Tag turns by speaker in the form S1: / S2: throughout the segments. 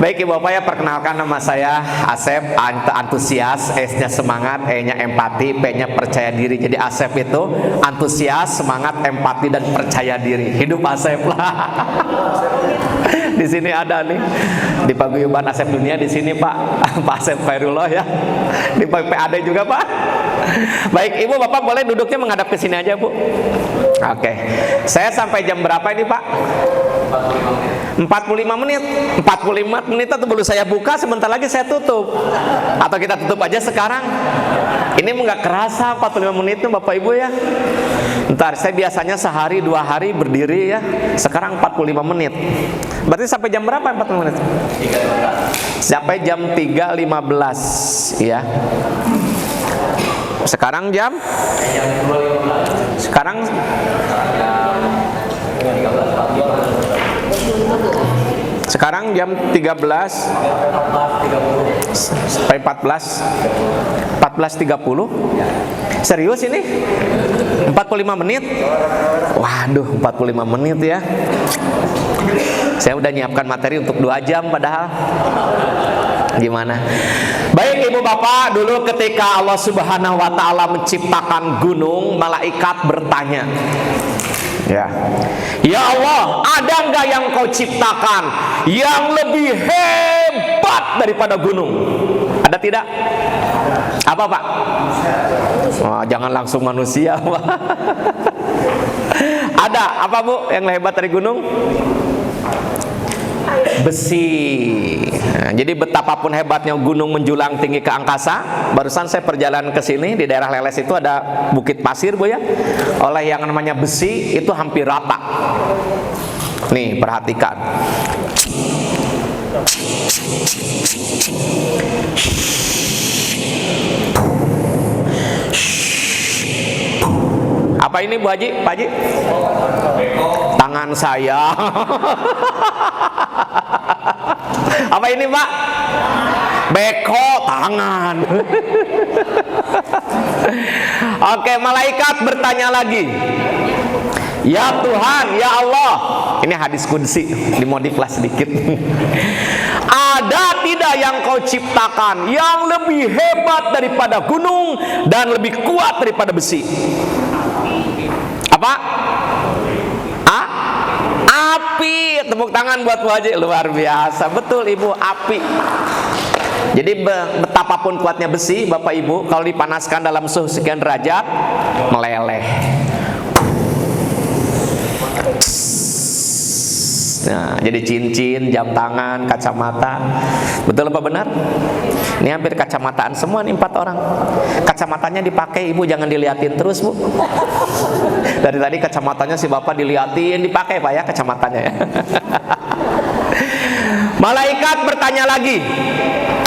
S1: Baik Ibu Bapak ya, perkenalkan nama saya Asep, antusias, S-nya semangat, E-nya empati, P-nya percaya diri. Jadi Asep itu antusias, semangat, empati dan percaya diri. Hidup Asep lah. Di sini ada nih di paguyuban Asep Dunia di sini Pak, Pak Asep Khairullah ya. Di PAD juga Pak. Baik Ibu Bapak boleh duduknya menghadap ke sini aja Bu. Oke. Saya sampai jam berapa ini Pak? 45 menit. 45 menit atau belum saya buka, sebentar lagi saya tutup. Atau kita tutup aja sekarang. Ini nggak kerasa 45 menit tuh Bapak Ibu ya. Ntar saya biasanya sehari 2 hari berdiri ya. Sekarang 45 menit. Berarti sampai jam berapa 45 menit? 3.15. Sampai jam 3.15 ya. Sekarang jam? Sekarang sekarang jam 13 sampai 14.30. Serius ini? 45 menit? Waduh, 45 menit ya. Saya udah nyiapkan materi untuk 2 jam padahal. Gimana? Baik Ibu Bapak, dulu ketika Allah Subhanahu wa taala menciptakan gunung, malaikat bertanya. Ya Allah, ada nggak yang kau ciptakan yang lebih hebat daripada gunung? Ada tidak? Apa Pak? Oh, jangan langsung manusia Pak. Ada apa Bu yang hebat dari gunung? Besi. Nah, jadi betapapun hebatnya gunung menjulang tinggi ke angkasa. Barusan saya perjalanan ke sini di daerah Leles itu ada bukit pasir Bu ya. Oleh yang namanya besi itu hampir rata. Nih perhatikan. Apa ini Bu Haji? Pak Haji? Tangan saya. Apa ini Pak? Beko, tangan. Oke, malaikat bertanya lagi. Ya Tuhan, ya Allah. Ini hadis qudsi, dimodiflah sedikit. Ada tidak yang kau ciptakan yang lebih hebat daripada gunung dan lebih kuat daripada besi? Apa? Api. Tepuk tangan buat Bu Haji. Luar biasa. Betul Ibu, api. Jadi betapapun kuatnya besi Bapak Ibu, kalau dipanaskan dalam suhu sekian derajat meleleh. Nah, jadi cincin, jam tangan, kacamata. Betul apa benar? Ini hampir kacamataan semua nih 4 orang. Kacamatanya dipakai Ibu, jangan diliatin terus Bu. Dari tadi kacamatanya si Bapak diliatin, dipakai Pak ya kacamatanya ya. Malaikat bertanya lagi.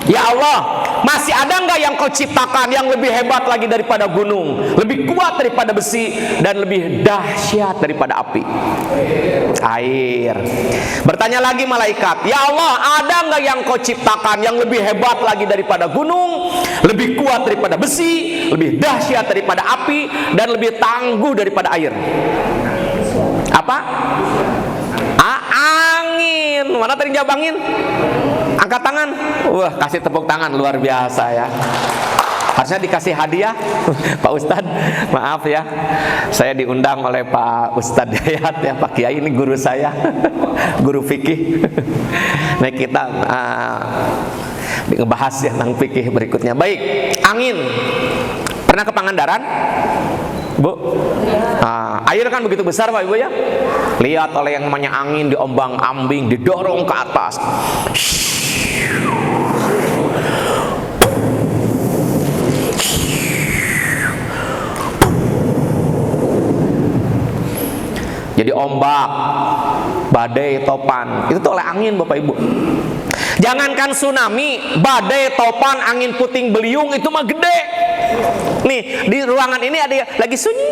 S1: Ya Allah, masih ada nggak yang kau ciptakan yang lebih hebat lagi daripada gunung, lebih kuat daripada besi, dan lebih dahsyat daripada api? Air. Bertanya lagi malaikat, ya Allah, ada nggak yang kau ciptakan yang lebih hebat lagi daripada gunung, lebih kuat daripada besi, lebih dahsyat daripada api, dan lebih tangguh daripada air? Apa? Angin. Mana tadi jawab angin? Angkat tangan. Wah, kasih tepuk tangan, luar biasa ya. Harusnya dikasih hadiah Pak Ustadz, maaf ya, saya diundang oleh Pak Ustadz Dayat ya, Pak Kiai ini guru saya, guru fikih. Nah kita ngebahas ya tentang fikih berikutnya. Baik, angin. Pernah ke Pangandaran? Bu? Air kan begitu besar Pak Ibu ya. Lihat oleh yang namanya angin, diombang-ambing, didorong ke atas. Jadi ombak, badai, topan, itu tuh oleh angin Bapak Ibu. Jangankan tsunami, badai, topan, angin puting beliung itu mah gede. Nih di ruangan ini ada yang lagi sunyi,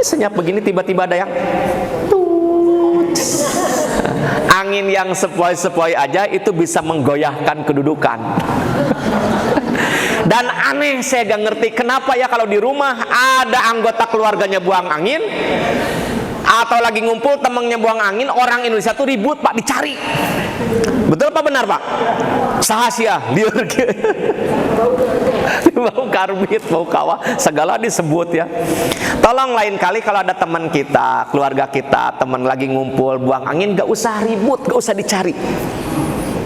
S1: senyap begini, tiba-tiba ada yang angin yang sepoi-sepoi aja itu bisa menggoyahkan kedudukan. Dan aneh, saya gak ngerti kenapa ya kalau di rumah ada anggota keluarganya buang angin, atau lagi ngumpul temennya buang angin, orang Indonesia tuh ribut Pak, dicari. Betul apa benar Pak? Sahasia, liur bau karbit, bau kawah, segala disebut ya. Tolong lain kali kalau ada teman kita, keluarga kita, teman lagi ngumpul buang angin, gak usah ribut, gak usah dicari.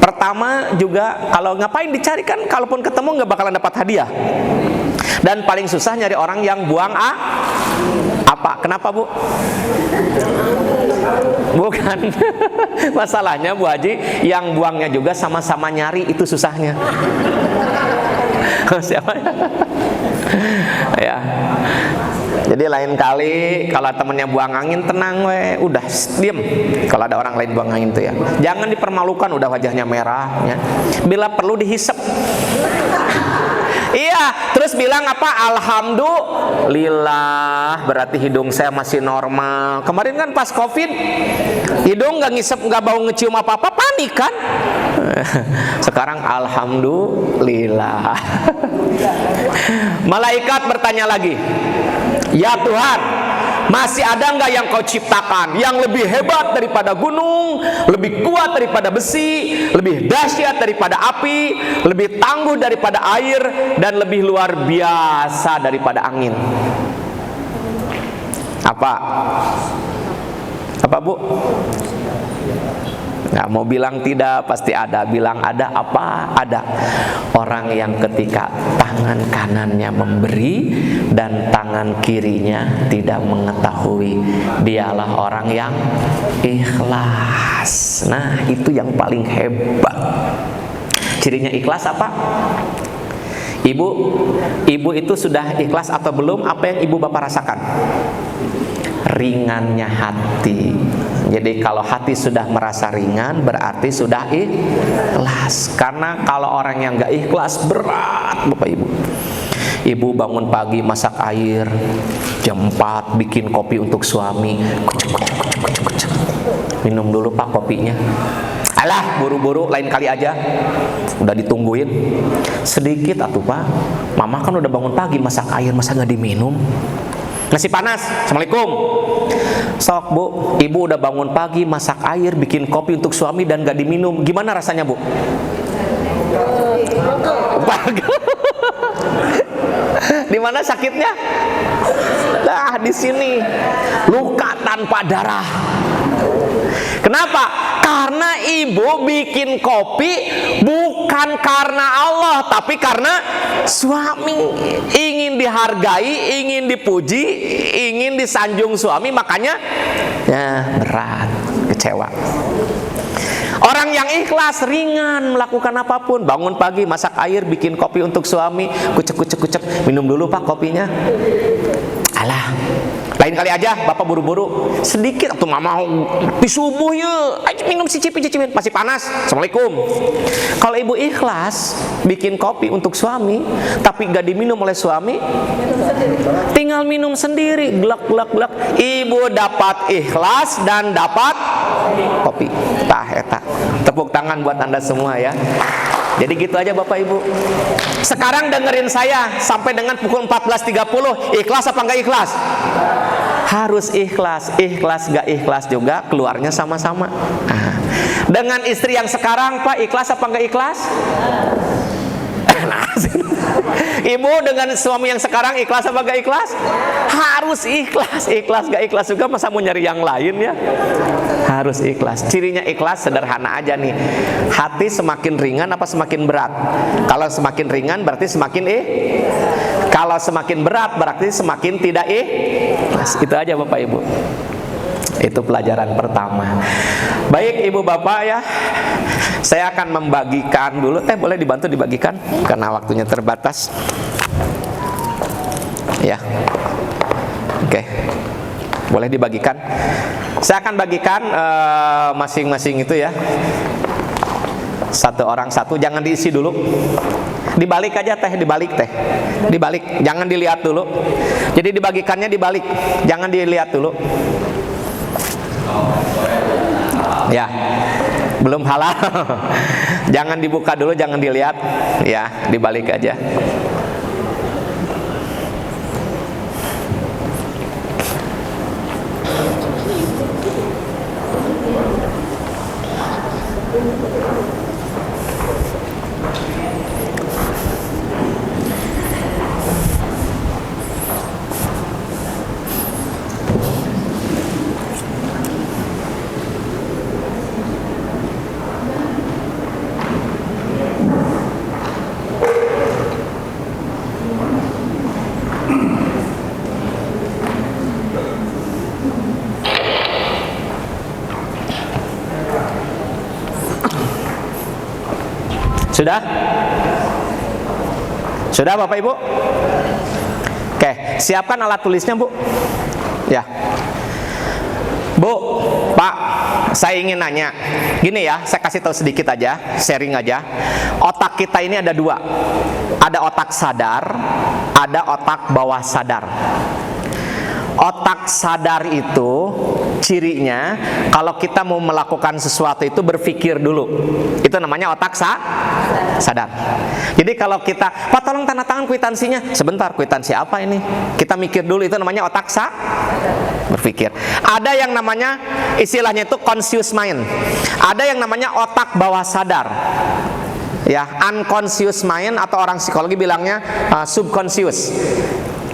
S1: Pertama juga kalau ngapain dicari, kan kalaupun ketemu gak bakalan dapat hadiah. Dan paling susah nyari orang yang buang apa? Kenapa Bu? Bukan. Masalahnya Bu Haji, yang buangnya juga sama-sama nyari, itu susahnya. Siapa ya? Jadi lain kali kalau temennya buang angin, tenang we, udah diem. Kalau ada orang lain buang angin tuh ya, jangan dipermalukan, udah wajahnya merah ya. Bila perlu dihisap. Iya, terus bilang apa? Alhamdulillah, berarti hidung saya masih normal. Kemarin kan pas COVID, hidung nggak ngisep, nggak bau ngecium apa-apa, panik kan? Sekarang alhamdulillah. Malaikat bertanya lagi, ya Tuhan, masih ada nggak yang kau ciptakan yang lebih hebat daripada gunung, lebih kuat daripada besi, lebih dahsyat daripada api, lebih tangguh daripada air, dan lebih luar biasa daripada angin? Apa? Apa Bu? Nggak mau bilang tidak, pasti ada. Bilang ada apa? Ada. Orang yang ketika tangan kanannya memberi dan tangan kirinya tidak mengetahui, dialah orang yang ikhlas. Nah, itu yang paling hebat. Cirinya ikhlas apa? Ibu itu sudah ikhlas atau belum? Apa yang ibu bapak rasakan? Ringannya hati. Jadi kalau hati sudah merasa ringan, berarti sudah ikhlas. Karena kalau orang yang gak ikhlas, berat Bapak Ibu. Ibu bangun pagi masak air, jam 4 bikin kopi untuk suami, kucuk. Minum dulu Pak kopinya. Alah, buru-buru, lain kali aja. Udah ditungguin. Sedikit atuh Pak, Mama kan udah bangun pagi masak air, masa gak diminum? Nasi panas, Assalamualaikum. Sok Bu, Ibu udah bangun pagi masak air, bikin kopi untuk suami dan gak diminum. Gimana rasanya Bu? Di mana sakitnya? Nah, di sini. Luka tanpa darah. Kenapa? Karena ibu bikin kopi bukan karena Allah, tapi karena suami. Ingin dihargai, ingin dipuji, ingin disanjung suami, makanya ya berat, kecewa. Orang yang ikhlas ringan melakukan apapun. Bangun pagi masak air, bikin kopi untuk suami, kucek. Minum dulu Pak kopinya. Alah, lain kali aja Bapak buru-buru. Sedikit atau Mama di subuh ya, ayo minum cicipin masih panas. Assalamualaikum. Kalau ibu ikhlas bikin kopi untuk suami tapi gak diminum oleh suami, tinggal minum sendiri, glek. Ibu dapat ikhlas dan dapat kopi. Tah eta. Tepuk tangan buat Anda semua ya. Jadi gitu aja Bapak Ibu. Sekarang dengerin saya sampai dengan pukul 14.30. Ikhlas apa enggak ikhlas? Harus ikhlas. Ikhlas gak ikhlas juga keluarnya sama-sama. Nah, dengan istri yang sekarang Pak, ikhlas apa enggak ikhlas? Ibu dengan suami yang sekarang ikhlas apa gak ikhlas? Harus ikhlas. Ikhlas gak ikhlas juga masa mau nyari yang lain ya? Harus ikhlas. Cirinya ikhlas sederhana aja nih. Hati semakin ringan apa semakin berat? Kalau semakin ringan berarti semakin kalau semakin berat berarti semakin tidak ikhlas. Itu aja Bapak Ibu. Itu pelajaran pertama. Baik Ibu Bapak ya, saya akan membagikan dulu. Boleh dibantu dibagikan karena waktunya terbatas. Ya, oke. Boleh dibagikan. Saya akan bagikan masing-masing itu ya. Satu orang satu, jangan diisi dulu. Dibalik aja dibalik Dibalik, jangan dilihat dulu. Jadi dibagikannya dibalik, jangan dilihat dulu. Ya, belum halal. Jangan dibuka dulu, jangan dilihat. Ya, dibalik aja. Sudah? Sudah Bapak Ibu? Oke, siapkan alat tulisnya Bu. Ya. Bu, Pak, saya ingin nanya. Gini ya, saya kasih tahu sedikit aja, sharing aja. Otak kita ini ada dua. Ada otak sadar, ada otak bawah sadar. Otak sadar itu cirinya kalau kita mau melakukan sesuatu itu berpikir dulu. Itu namanya otak sadar. Jadi kalau kita, Pak tolong tanda tangan kwitansinya. Sebentar, kwitansi apa ini? Kita mikir dulu, itu namanya otak berpikir. Ada yang namanya istilahnya itu conscious mind. Ada yang namanya otak bawah sadar. Ya, unconscious mind atau orang psikologi bilangnya subconscious.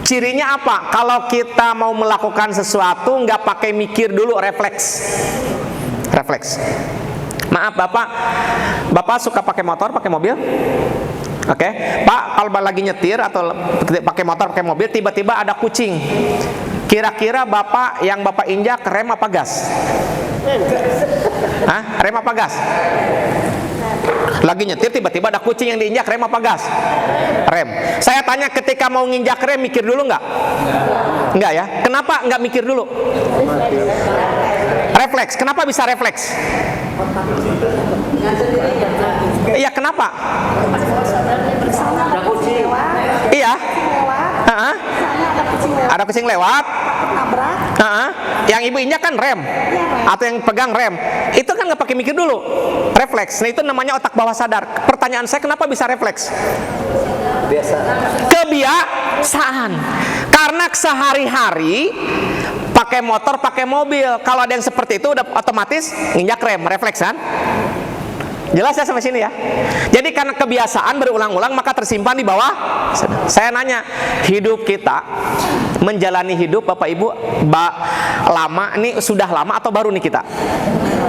S1: Cirinya apa? Kalau kita mau melakukan sesuatu nggak pakai mikir dulu, refleks. Maaf Bapak suka pakai motor, pakai mobil? Oke, Pak, kalau lagi nyetir atau pakai motor, pakai mobil, tiba-tiba ada kucing. Kira-kira yang Bapak injak rem apa gas? Hah? Rem apa gas? Lagi nyetir tiba-tiba ada kucing yang diinjak, rem apa gas? Rem. Saya tanya, ketika mau nginjak rem mikir dulu nggak? Nggak ya? Kenapa nggak mikir dulu? Refleks. Kenapa bisa refleks? Iya, kenapa? Iya. Ada kucing lewat. Yang ibu injak kan rem, atau yang pegang rem, itu kan nggak pakai mikir dulu, refleks. Nah itu namanya otak bawah sadar. Pertanyaan saya, kenapa bisa refleks? Kebiasaan. Karena sehari-hari pakai motor, pakai mobil, kalau ada yang seperti itu udah otomatis nginjak rem, refleks kan? Jelas ya sampai sini ya? Jadi karena kebiasaan berulang-ulang maka tersimpan di bawah. Saya nanya, hidup kita, menjalani hidup Bapak Ibu lama, ini sudah lama atau baru nih kita?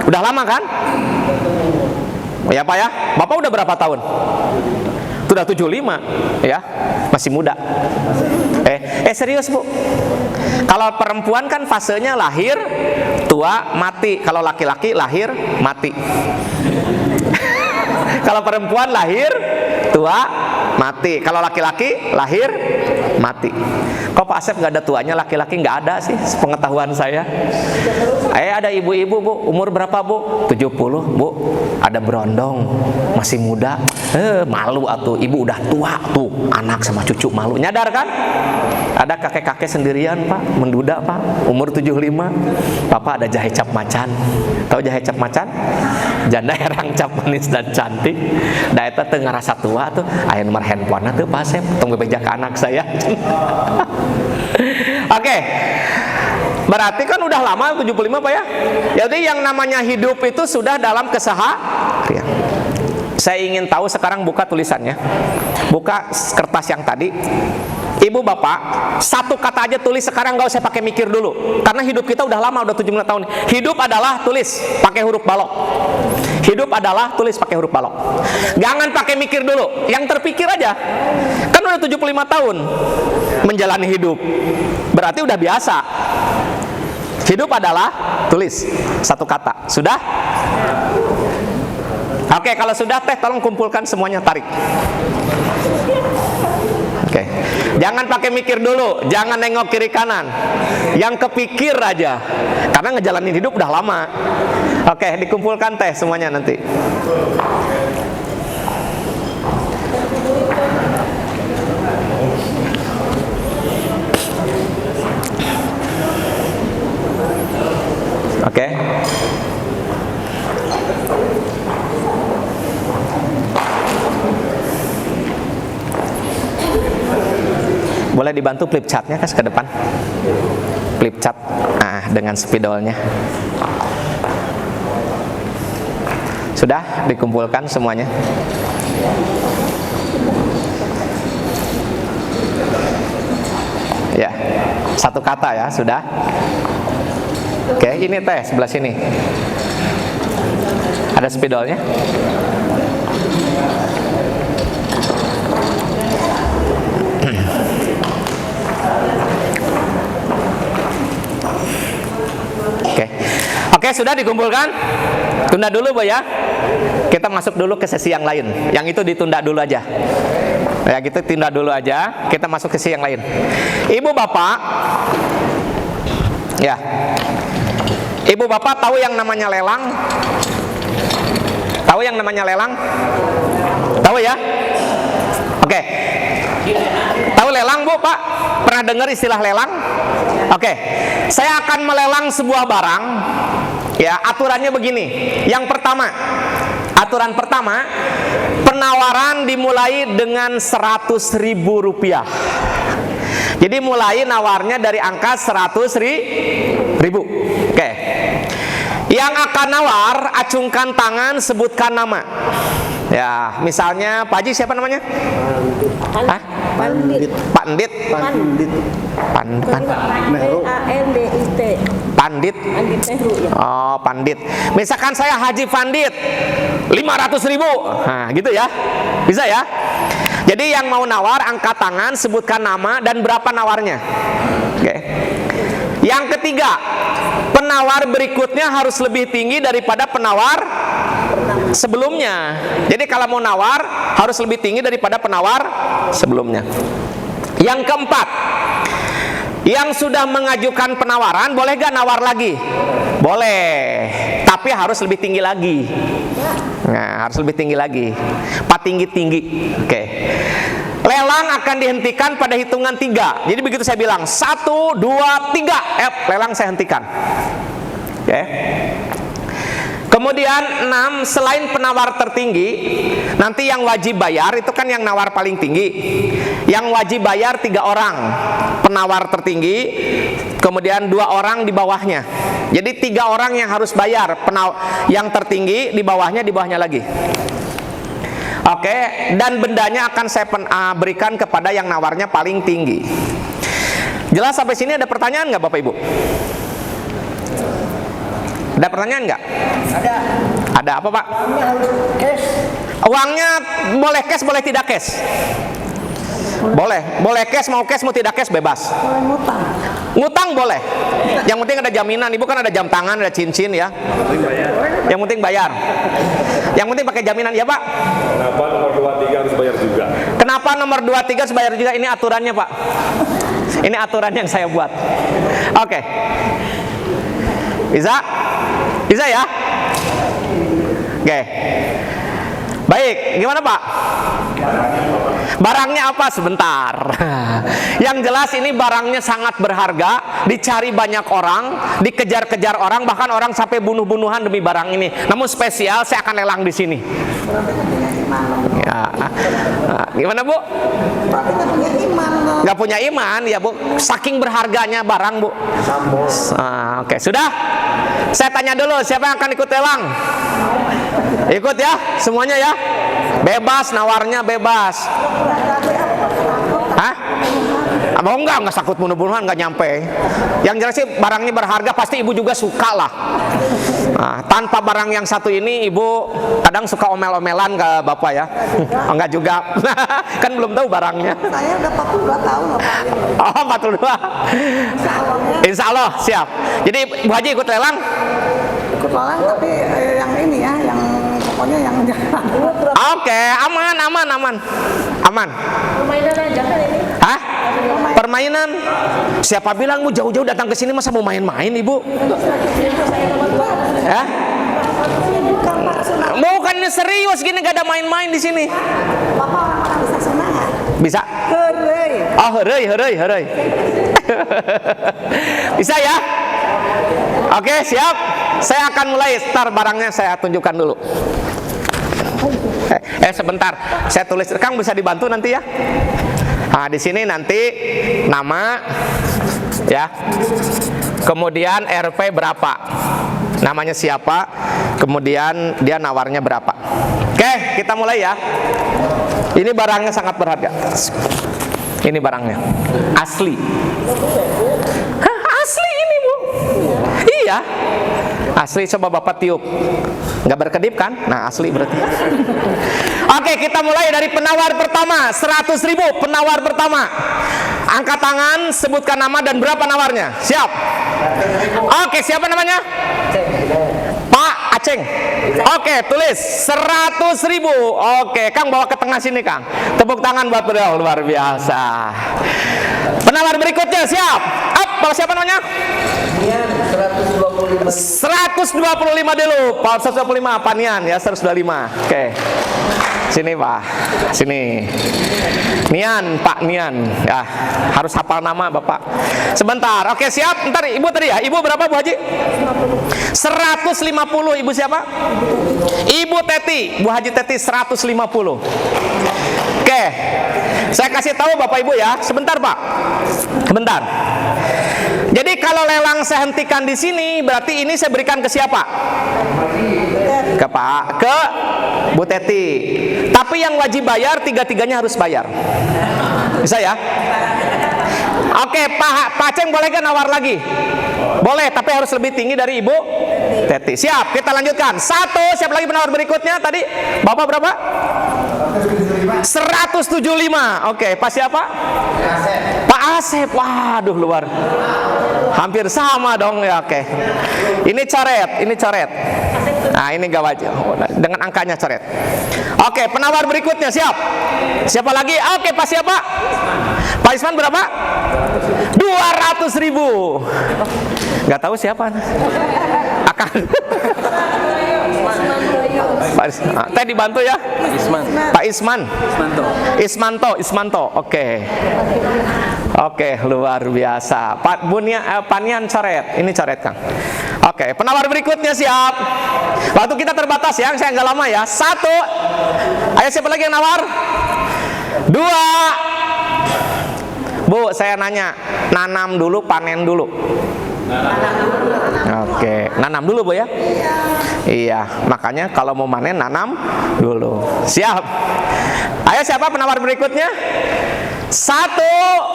S1: Udah lama kan? Ya Pak ya? Bapak udah berapa tahun? Sudah 75 ya? Masih muda. Serius Bu? Kalau perempuan kan fasenya lahir, tua, mati. Kalau laki-laki lahir, mati. Kalau perempuan lahir, tua, mati. Kalau laki-laki lahir, mati. Kok Pak Asep nggak ada tuanya, laki-laki nggak ada sih, sepengetahuan saya. Ada ibu-ibu Bu, umur berapa Bu? 70 Bu, ada berondong, masih muda. Malu atuh, ibu udah tua tuh, anak sama cucu malu. Nyadar kan? Ada kakek-kakek sendirian Pak, menduda Pak, umur 75. Bapak ada jahe cap macan. Tahu jahe cap macan? Janda herang cap manis dan cantik. Da eta teu ngarasa tua tuh, aya nomor handphone tuh Pak Asep, tong bebeja ke anak saya. Oke. Berarti kan udah lama 75 Pak ya? Jadi yang namanya hidup itu sudah dalam keseharian. Saya ingin tahu sekarang, buka tulisannya. Buka kertas yang tadi. Ibu bapak, satu kata aja tulis sekarang, nggak usah pakai mikir dulu. Karena hidup kita udah lama, udah 75 tahun. Hidup adalah tulis pakai huruf balok. Hidup adalah tulis pakai huruf balok. Jangan pakai mikir dulu, yang terpikir aja. Kan udah 75 tahun menjalani hidup. Berarti udah biasa. Hidup adalah tulis satu kata. Sudah? Oke, kalau sudah teh tolong kumpulkan semuanya, tarik. Oke. Jangan pakai mikir dulu, jangan nengok kiri kanan. Yang kepikir aja. Karena ngejalanin hidup udah lama. Oke, dikumpulkan teh semuanya nanti. Oke. Boleh dibantu flip chartnya ke depan, flip chart, dengan spidolnya. Sudah dikumpulkan semuanya. Ya, satu kata ya, sudah. Oke, ini teh sebelah sini. Ada spidolnya. Oke, sudah dikumpulkan. Tunda dulu Bu ya. Kita kita masuk dulu ke sesi yang lain. Yang itu ditunda dulu aja. Ya gitu, tunda dulu aja. Kita masuk ke sesi yang lain. Ibu bapak, ya. Ibu bapak tahu yang namanya lelang? Tahu yang namanya lelang? Tahu ya? Oke. Tahu lelang Bu, Pak? Pernah dengar istilah lelang? Oke. Saya akan melelang sebuah barang. Ya, aturannya begini. Yang pertama, aturan pertama, penawaran dimulai dengan 100.000 rupiah. Jadi mulai nawarnya dari angka 100.000. Oke. Yang akan nawar, acungkan tangan, sebutkan nama. Ya, misalnya Pak Haji siapa namanya? Hah?
S2: Pandit.
S1: Pak Endit.
S2: Pandit.
S1: Pandit. Pandit.
S2: Pandit Nehru ya.
S1: Oh, Pandit. Misalkan saya Haji Pandit, 500.000. Nah, gitu ya. Bisa ya? Jadi yang mau nawar angkat tangan, sebutkan nama dan berapa nawarnya. Oke. Yang ketiga, penawar berikutnya harus lebih tinggi daripada penawar sebelumnya. Jadi kalau mau nawar harus lebih tinggi daripada penawar sebelumnya. Yang keempat, yang sudah mengajukan penawaran boleh gak nawar lagi? Boleh, tapi harus lebih tinggi lagi. Nah, harus lebih tinggi lagi. Pak tinggi-tinggi. Oke. Lelang akan dihentikan pada hitungan 3. Jadi begitu saya bilang 1, 2, 3, lelang saya hentikan. Oke. Kemudian 6, selain penawar tertinggi, nanti yang wajib bayar itu kan yang nawar paling tinggi. Yang wajib bayar 3 orang, penawar tertinggi, kemudian 2 orang di bawahnya. Jadi 3 orang yang harus bayar, yang tertinggi di bawahnya lagi. Oke, dan bendanya akan saya berikan kepada yang nawarnya paling tinggi. Jelas sampai sini? Ada pertanyaan nggak Bapak Ibu? Ada pertanyaan nggak?
S2: Ada.
S1: Ada apa Pak?
S2: Uangnya harus cash.
S1: Uangnya boleh cash, boleh tidak cash? Boleh cash, mau tidak cash bebas.
S2: Boleh ngutang.
S1: Ngutang boleh. Yang penting ada jaminan. Ibu kan ada jam tangan, ada cincin ya. Yang penting bayar. Yang penting pakai jaminan ya Pak.
S3: Kenapa nomor 23 harus bayar juga?
S1: Kenapa nomor 23 harus bayar juga? Ini aturannya Pak. Ini aturan yang saya buat. Oke. Bisa? Bisa ya? Oke. Baik, gimana Pak? Barangnya apa? Sebentar. Yang jelas ini barangnya sangat berharga, dicari banyak orang, dikejar-kejar orang, bahkan orang sampai bunuh-bunuhan demi barang ini. Namun spesial saya akan lelang di sini. Ya. Gimana Bu? Gak punya iman ya Bu. Saking berharganya barang Bu. Oke, sudah. Saya tanya dulu, siapa yang akan ikut lelang? Ikut ya, semuanya ya. Bebas, nawarnya bebas. Hah? Mau enggak takut bunuh-bunuhan, enggak nyampe. Yang jelas sih barangnya berharga, pasti ibu juga suka lah. Nah, tanpa barang yang satu ini ibu kadang suka omel-omelan ke bapak ya. Enggak juga. Kan belum tahu barangnya.
S2: Saya udah 42 tahun ngapain.
S1: Oh 42. Insya Allah siap. Jadi Bu Haji ikut lelang?
S2: Ikut lelang tapi yang ini ya, yang pokoknya yang jangan.
S1: Oke, aman.
S2: Permainan aja kan ini.
S1: Hah? Permainan? Siapa bilang mau jauh-jauh datang ke sini masa mau main-main ibu? Hah? Bukan serius gini, gak ada main-main di sini.
S2: Bapak orang bisa semangat.
S1: Bisa?
S2: Hooray.
S1: Oh, hooray. Bisa ya? Oke, siap. Saya akan mulai. Start barangnya saya tunjukkan dulu. Sebentar, saya tulis. Kang bisa dibantu nanti ya. Nah, di sini nanti nama, ya. Kemudian RP berapa? Namanya siapa? Kemudian dia nawarnya berapa? Oke, kita mulai ya. Ini barangnya sangat berharga. Ini barangnya asli. Hah, asli ini Bu? Iya. Asli, coba Bapak tiup. Nggak berkedip kan? Nah, asli berarti. Oke, kita mulai dari penawar pertama. 100.000 penawar pertama. Angkat tangan, sebutkan nama dan berapa nawarnya. Siap? Oke, siapa namanya? Pak Aceh. Aceng. Oke, tulis 100.000. Oke, Kang bawa ke tengah sini, Kang. Tepuk tangan buat beliau, luar biasa. Penawar berikutnya siap. Up, bawa siapa namanya? 125 dulu. Pak 125 Panian ya, 125. Oke. Sini, Pak. Sini. Nian, Pak Nian. Ya, harus hafal nama Bapak. Sebentar. Oke, siap. Ntar Ibu tadi ya. Ibu berapa, Bu Haji? 150. Ibu siapa? Ibu Teti. Bu Haji Teti 150. Oke. Saya kasih tahu Bapak Ibu ya. Sebentar, Pak. Sebentar. Jadi kalau lelang saya hentikan di sini, berarti ini saya berikan ke siapa? Ke Pak, ke Bu Teti. Tapi yang wajib bayar, tiga-tiganya harus bayar. Bisa ya? Oke, Pak Ceng boleh gak nawar lagi? Boleh, tapi harus lebih tinggi dari Ibu Teti. Siap, kita lanjutkan. 1, siapa lagi penawar berikutnya tadi? Bapak berapa? 175. Oke, Pak siapa? Pak Asep. Waduh, luar. Hampir sama dong ya. Oke. Ini coret, ini coret. Nah, ini gak wajib. Dengan angkanya coret. Oke, penawar berikutnya siap. Siapa lagi? Oke, Pak siapa? Pak Isman berapa? 200.000. Gak tahu siapa. Akan. Teh dibantu ya. Pak Isman. Ismanto. Oke. Oke, luar biasa. Pak Bunia, Panian coret. Ini coret, Kang. Oke, penawar berikutnya siap. Waktu kita terbatas ya, saya nggak lama ya. 1. Ayo siapa lagi yang nawar? 2. Bu, saya nanya, nanam dulu, panen dulu? Oke, nanam dulu Bu ya? Iya, makanya kalau mau panen nanam dulu. Siap. Ayo siapa penawar berikutnya? 1.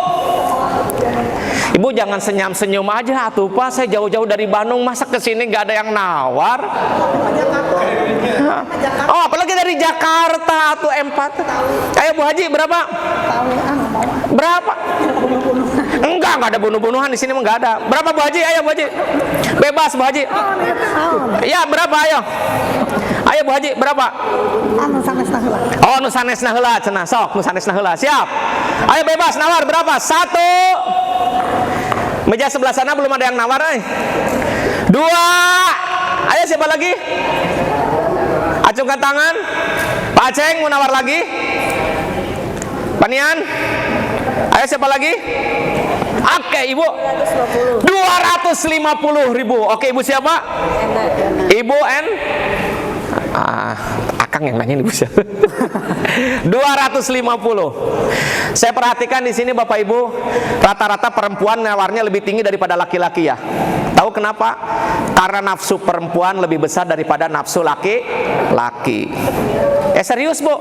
S1: Ibu jangan senyum-senyum aja atuh Pak, saya jauh-jauh dari Bandung masa kesini nggak ada yang nawar. Oh, apalagi dari Jakarta tuh M4. Ayo Bu Haji berapa? Berapa? Enggak ada bunuh-bunuhan di sini, enggak ada. Berapa Bu Haji? Ayo Bu Haji. Bebas Bu Haji. Ya, berapa ayo? Ayo Bu Haji, berapa? Oh, nu sanesna heula cenah. Sok, nu sanesna heula. Siap. Ayo bebas nawar berapa? 1. Meja sebelah sana belum ada yang nawar, 2. Ayo siapa lagi? Acungkan tangan. Pak Aceng mau nawar lagi? Panian? Ayo siapa lagi? Oke, Ibu. 250.000. Oke, Ibu siapa? Ibu N. Akang yang nanya nih Bu. 250. Saya perhatikan di sini Bapak Ibu, rata-rata perempuan nawarnya lebih tinggi daripada laki-laki ya. Tahu kenapa? Karena nafsu perempuan lebih besar daripada nafsu laki-laki. Serius Bu,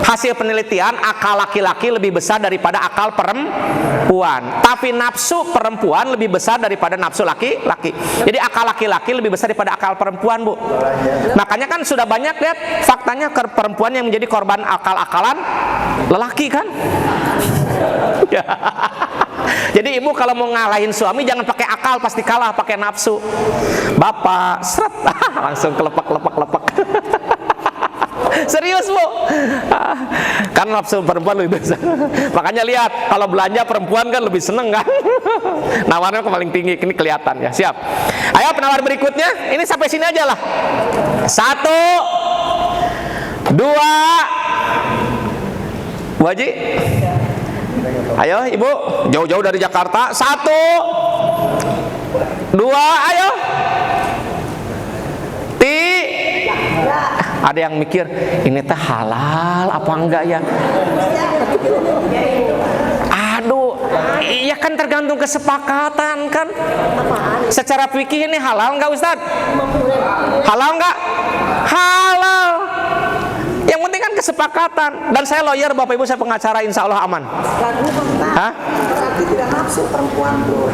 S1: hasil penelitian akal laki-laki lebih besar daripada akal perempuan. Tapi nafsu perempuan lebih besar daripada nafsu laki-laki. Jadi akal laki-laki lebih besar daripada akal perempuan Bu. Makanya kan sudah banyak lihat faktanya perempuan yang menjadi korban akal-akalan lelaki kan. Jadi ibu kalau mau ngalahin suami jangan pakai akal, pasti kalah pakai nafsu. Bapak seret langsung kelepak. Serius Bu, kan nafsu perempuan lebih besar. Makanya lihat kalau belanja perempuan kan lebih seneng kan. Nawarnya paling tinggi, ini kelihatan ya. Siap. Ayo penawar berikutnya, ini sampai sini aja lah. 1, 2. Bu Haji. Ayo Ibu, jauh-jauh dari Jakarta. 1, 2, ayo. Ada yang mikir, ini teh halal apa enggak ya? Aduh, iya kan tergantung kesepakatan kan. Secara fikih ini halal enggak Ustaz? Halal enggak? Halal. Yang penting kan kesepakatan. Dan saya lawyer Bapak Ibu, saya pengacara, insya Allah aman. Hah?
S2: Tidak nafsu perempuan Bu.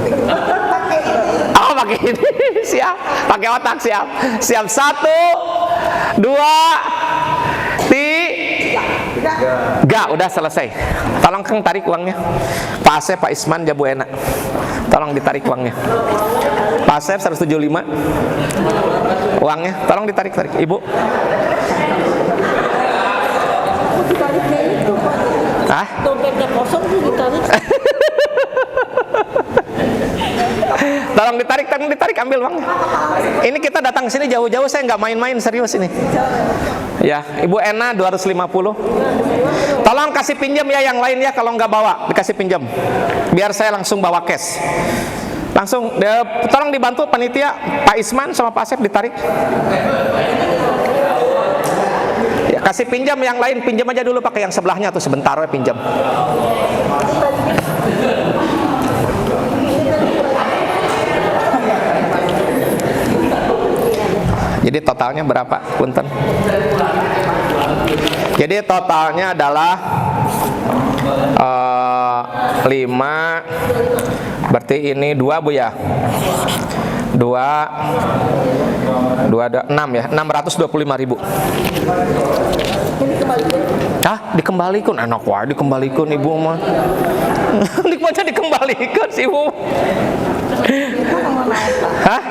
S1: Oh, pakai ini. Siap. Pakai otak, siap. Siap. 1, 2, 3. Enggak, udah selesai. Tolong Kang tarik uangnya. Pak Asep, Pak Isman, Jabu enak. Tolong ditarik uangnya. Pak Asep 175. Uangnya tolong ditarik Ibu. Ah?
S4: Dompetnya kosong tuh ditarik.
S1: Tolong ditarik, ambil uangnya. Ini kita datang ke sini jauh-jauh, saya nggak main-main, serius ini. Ya, Ibu Ena 250. Tolong kasih pinjam ya yang lain ya, kalau nggak bawa dikasih pinjam. Biar saya langsung bawa cash. Langsung, tolong dibantu panitia, Pak Isman sama Pak Asep ditarik. Ya, kasih pinjam yang lain, pinjam aja dulu pakai yang sebelahnya tuh sebentar ya pinjam. Jadi totalnya berapa, punten? Jadi totalnya adalah 5, berarti ini 2 Bu ya. 6 ya, 625.000. Dikembalikan, enak wah dikembalikan Ibu mah. Nikmatnya dikembalikan sih Ibu. Hah?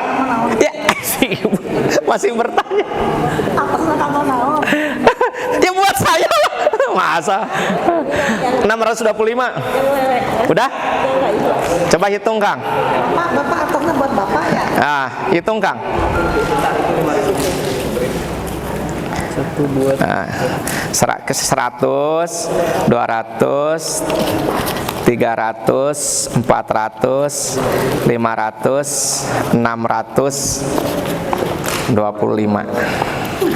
S1: Ya, si Ibu masih bertanya.
S2: Atasnya tanggal naon?
S1: Ya buat saya lah. Masa 625. Udah? Coba hitung Kang.
S2: Bapak atasnya buat bapak ya?
S1: Hitung Kang. 100, 200, 300, 400, 500, 625.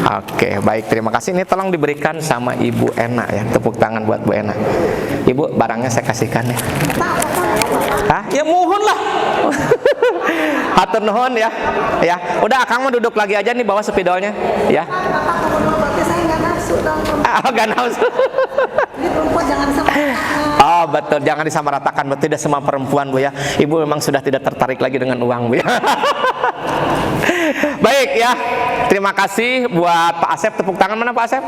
S1: Oke, baik, terima kasih. Ini tolong diberikan sama Ibu Ena ya, tepuk tangan buat Bu Ena. Ibu, barangnya saya kasihkan ya. Ya mohon lah. Hatur nuhun ya. Ya, udah Akang mau duduk lagi aja nih bawa spidolnya ya.
S2: Berarti saya nggak nafsu dong.
S1: Gak nafsu.
S2: Jadi perempuan jangan disamaratakan.
S1: Oh betul, jangan disamaratakan. Betul, tidak semua perempuan Bu ya. Ibu memang sudah tidak tertarik lagi dengan uang Bu ya. Baik ya, terima kasih buat Pak Asep. Tepuk tangan mana Pak Asep?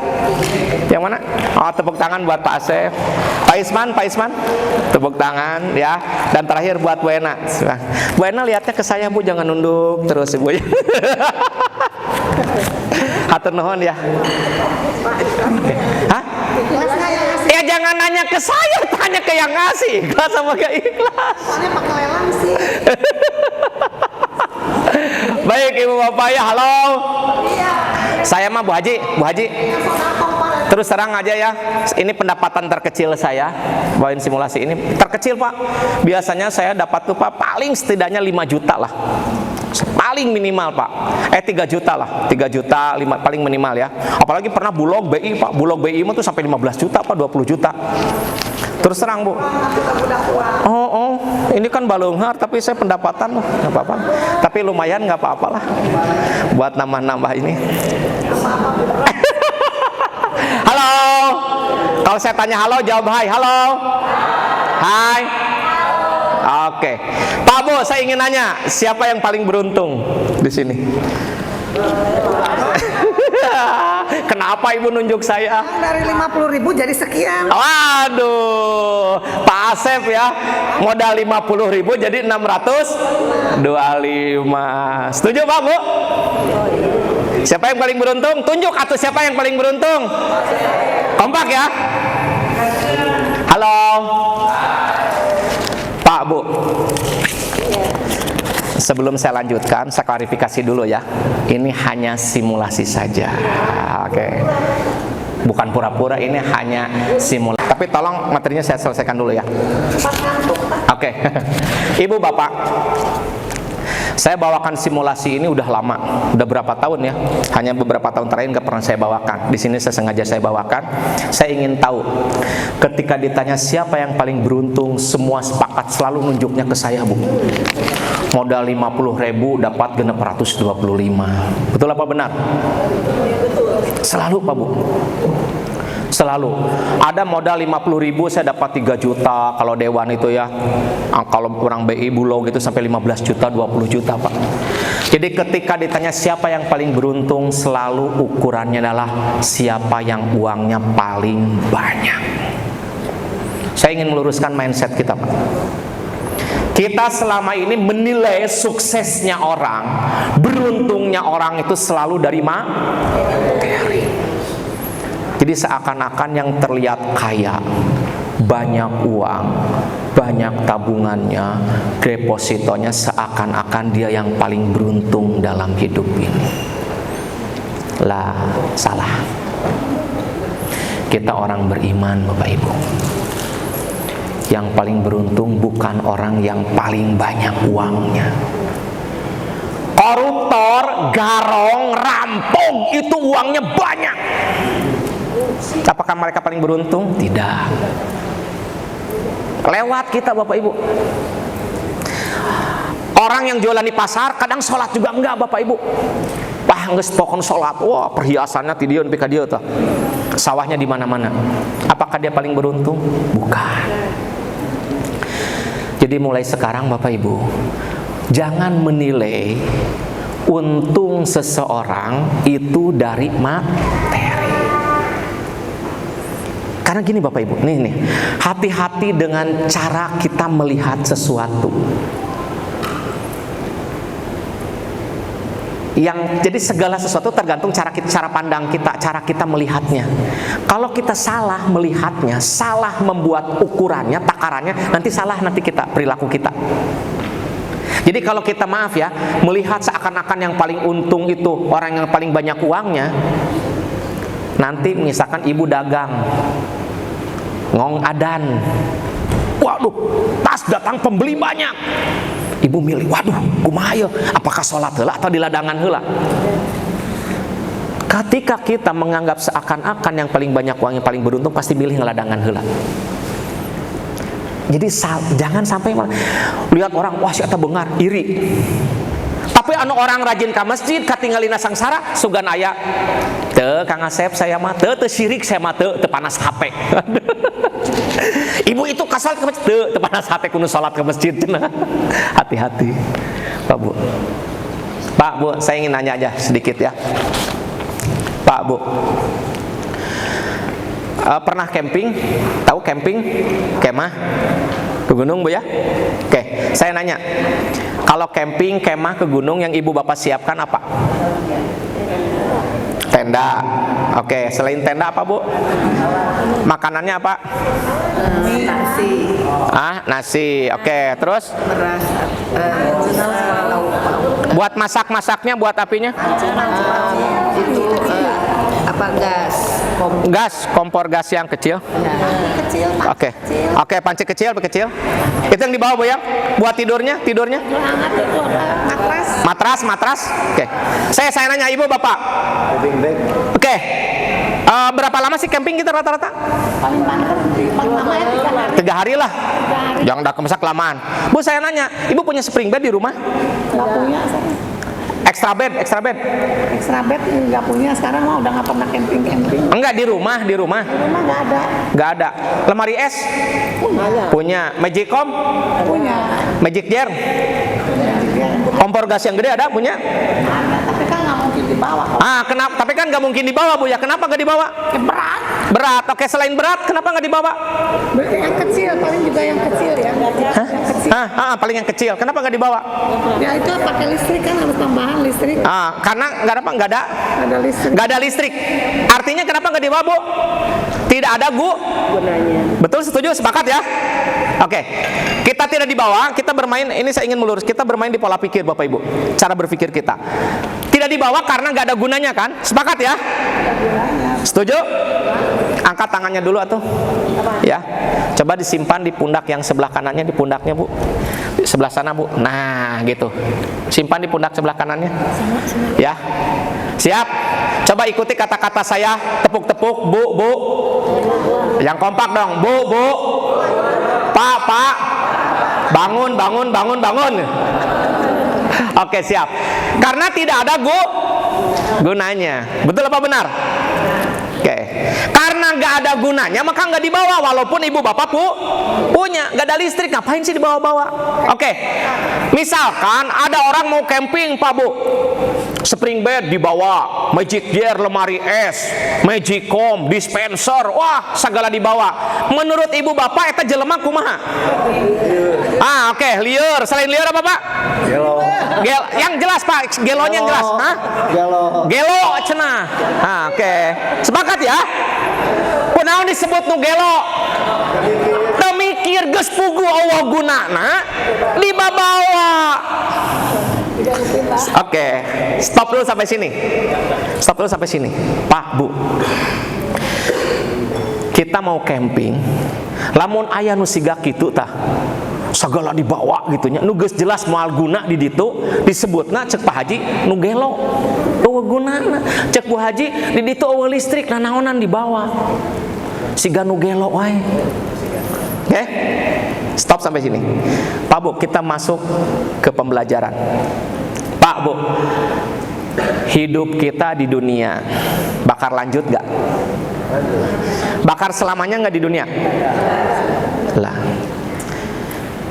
S1: Yang mana? Oh, tepuk tangan buat Pak Asep. Pak Isman, tepuk tangan ya. Dan terakhir buat Bu Ena. Bu Ena lihatnya ke saya Bu, jangan nunduk terus Ibu ya. Hatur nuhun ya. Hah? Ya jangan nanya ke saya, tanya ke yang ngasih. Ikhlas sama gak ikhlas?
S2: Soalnya pakai lelang sih.
S1: Baik Ibu Bapak ya, halo.
S2: Iya.
S1: Saya mah Bu Haji. Terus terang aja ya, ini pendapatan terkecil saya. Bawain simulasi ini terkecil Pak. Biasanya saya dapat tuh Pak paling setidaknya 5 juta lah. Paling minimal Pak. 3 juta lah. 3 juta 5 paling minimal ya. Apalagi pernah bulog BI Pak. Bulog BI mah tuh sampai 15 juta Pak, 20 juta. Terus terang Bu. Ini kan balunghar tapi saya pendapatan loh, nggak apa-apa. Tapi lumayan nggak apa-apalah. Buat nambah-nambah ini. Halo. Kalau saya tanya halo, jawab hai. Halo. Hai. Oke. Pak Bu, saya ingin nanya, siapa yang paling beruntung di sini? Kenapa Ibu nunjuk saya?
S2: Dari 50.000 jadi sekian.
S1: Waduh, Pak Asep ya, modal 50.000 jadi 625. Setuju Pak Bu? Siapa yang paling beruntung? Tunjuk atau siapa yang paling beruntung? Kompak ya. Halo, Pak Bu. Sebelum saya lanjutkan, saya klarifikasi dulu ya. Ini hanya simulasi saja. Oke. Bukan pura-pura, ini hanya simulasi. Tapi tolong materinya saya selesaikan dulu ya. Oke. Ibu Bapak, saya bawakan simulasi ini udah lama, udah berapa tahun ya? Hanya beberapa tahun terakhir nggak pernah saya bawakan. Di sini saya sengaja saya bawakan. Saya ingin tahu, ketika ditanya siapa yang paling beruntung, semua sepakat selalu nunjuknya ke saya Bu. Modal 50.000 dapat genep 125. Betul apa benar? Selalu Pak Bu. Selalu ada modal 50.000 saya dapat 3 juta. Kalau Dewan itu ya, kalau orang BI Bulog itu sampai 15 juta, 20 juta Pak. Jadi ketika ditanya siapa yang paling beruntung, selalu ukurannya adalah siapa yang uangnya paling banyak. Saya ingin meluruskan mindset kita Pak. Kita selama ini menilai suksesnya orang, beruntungnya orang itu selalu dari materi. Jadi seakan-akan yang terlihat kaya, banyak uang, banyak tabungannya, depositonya, seakan-akan dia yang paling beruntung dalam hidup ini. Lah, salah. Kita orang beriman, Bapak Ibu. Yang paling beruntung bukan orang yang paling banyak uangnya. Koruptor, garong, rampok itu uangnya banyak. Apakah mereka paling beruntung? Tidak. Lewat kita, Bapak Ibu. Orang yang jualan di pasar kadang sholat juga enggak, Bapak Ibu. Wah, geus pokon sholat. Wah, perhiasannya ti dieu nepi ka dieu tah. Sawahnya di mana-mana. Apakah dia paling beruntung? Bukan. Jadi mulai sekarang Bapak Ibu, jangan menilai untung seseorang itu dari materi. Karena gini Bapak Ibu, nih, hati-hati dengan cara kita melihat sesuatu. Jadi segala sesuatu tergantung cara pandang kita, cara kita melihatnya. Kalau kita salah melihatnya, salah membuat ukurannya, takarannya, nanti salah kita perilaku kita. Jadi kalau kita maaf ya, melihat seakan-akan yang paling untung itu orang yang paling banyak uangnya, nanti misalkan ibu dagang, ngong adan, waduh, tas datang pembeli banyak. Ibu milih, waduh, kumaha ieu? Apakah sholat heula atau di ladangan heula? Ketika kita menganggap seakan-akan yang paling banyak uang, yang paling beruntung, pasti milih ngeladangan heula. Jadi jangan sampai lihat orang, wah si eta beungar, iri. Tapi anu orang rajin ka masjid, katinggalina sangsara, sugan aya. Teu Kang Asep saya mah teu syirik, saya mah teu panas HP. Ibu itu kasal ke masjid, teu panas HP kudu salat ke masjid. Hati-hati. Pak Bu. Pak Bu, saya ingin nanya aja sedikit ya. Pak Bu. Pernah camping? Tahu camping? Kemah? Ke gunung Bu ya? Oke, saya nanya. Kalau camping, kemah ke gunung yang ibu bapak siapkan apa? Tenda. Oke, selain tenda apa Bu? Makanannya apa?
S4: Nasi.
S1: Nasi. Oke, terus?
S4: Beras.
S1: Buat masak-masaknya, buat apinya?
S4: Itu gas.
S1: Gas, kompor gas yang kecil.
S2: Kecil, Pak.
S1: Oke. Oke, panci kecil. Itu yang di bawah Bu ya? Buat tidurnya?
S2: Hangat itu ada
S1: Matras. Oke. Saya nanya ibu bapak. Oke. Berapa lama sih camping kita rata-rata?
S2: paling lama ya 3 hari.
S1: 3 hari lah. Jangan udah kemasak kelamaan. Bu, saya nanya, ibu punya spring bed di rumah?
S2: Nggak punya saya.
S1: Extra bed.
S2: Extra bed nggak punya, sekarang mah udah nggak pernah camping.
S1: Enggak, di rumah.
S2: Di rumah nggak ada.
S1: Lemari es? Punya. Magicom?
S2: Punya.
S1: Magic jar? Kompor gas yang gede ada? Punya?
S2: Ada, tapi kan nggak mungkin dibawa.
S1: Kenapa? Tapi kan nggak mungkin dibawa Bu ya? Kenapa nggak dibawa? Berat. Oke, selain berat, kenapa nggak dibawa?
S2: Berarti yang kecil, paling juga yang kecil ya. Yang kecil.
S1: Paling yang kecil. Kenapa nggak dibawa?
S2: Ya itu pakai listrik kan, harus tambahan listrik.
S1: Karena nggak
S2: Ada listrik.
S1: nggak ada listrik. Artinya kenapa nggak dibawa Bu? Tidak ada gunanya. Betul, setuju, sepakat ya? Oke. Kita tidak dibawa, kita bermain. Ini saya ingin melurus. Kita bermain di pola pikir Bapak Ibu. Cara berpikir kita. Tidak dibawa karena nggak ada gunanya kan? Sepakat ya? Setuju? Angkat tangannya dulu atuh. Ya. Coba disimpan di pundak yang sebelah kanannya, di pundaknya Bu. Di sebelah sana Bu. Nah, gitu. Simpan di pundak sebelah kanannya. Ya. Siap? Coba ikuti kata-kata saya. Tepuk-tepuk, Bu. Yang kompak dong. Bu. Pak. Bangun. Oke, siap. Karena tidak ada gunanya. Betul apa benar? Oke. Karena nggak ada gunanya, maka nggak dibawa. Walaupun ibu bapak punya, nggak ada listrik, ngapain sih dibawa-bawa? Oke. Misalkan ada orang mau camping, Pak Bu. Spring bed dibawa, magic jar, lemari es, magicom, dispenser, wah segala dibawa. Menurut ibu bapak eta jelema kumaha? Oke, liur. Selain liur apa Pak?
S3: Gelo.
S1: Yang jelas Pak, gelonya yang jelas. Hah? Gelo cenah. Oke. Sepakat ya? Kunaon disebut nu gelo? Mikir geus pugu eueuh gunana dibabawa. Oke, stop dulu sampai sini. Stop dulu sampai sini. Pak, Bu. Kita mau camping. Lamun aya nu siga kitu tah. Segala dibawa gitunya. Nu geus jelas moal guna di ditu disebutna cek Pak Haji nu gelo. Eueuh gunana. Cek Bu Haji di ditu eueuh listrik nanaonan dibawa. Siga nu gelo wae. Oke, stop sampai sini. Pak Bu, kita masuk ke pembelajaran. Pak Bu, hidup kita di dunia bakar lanjut gak? Bakar selamanya gak di dunia? Lah.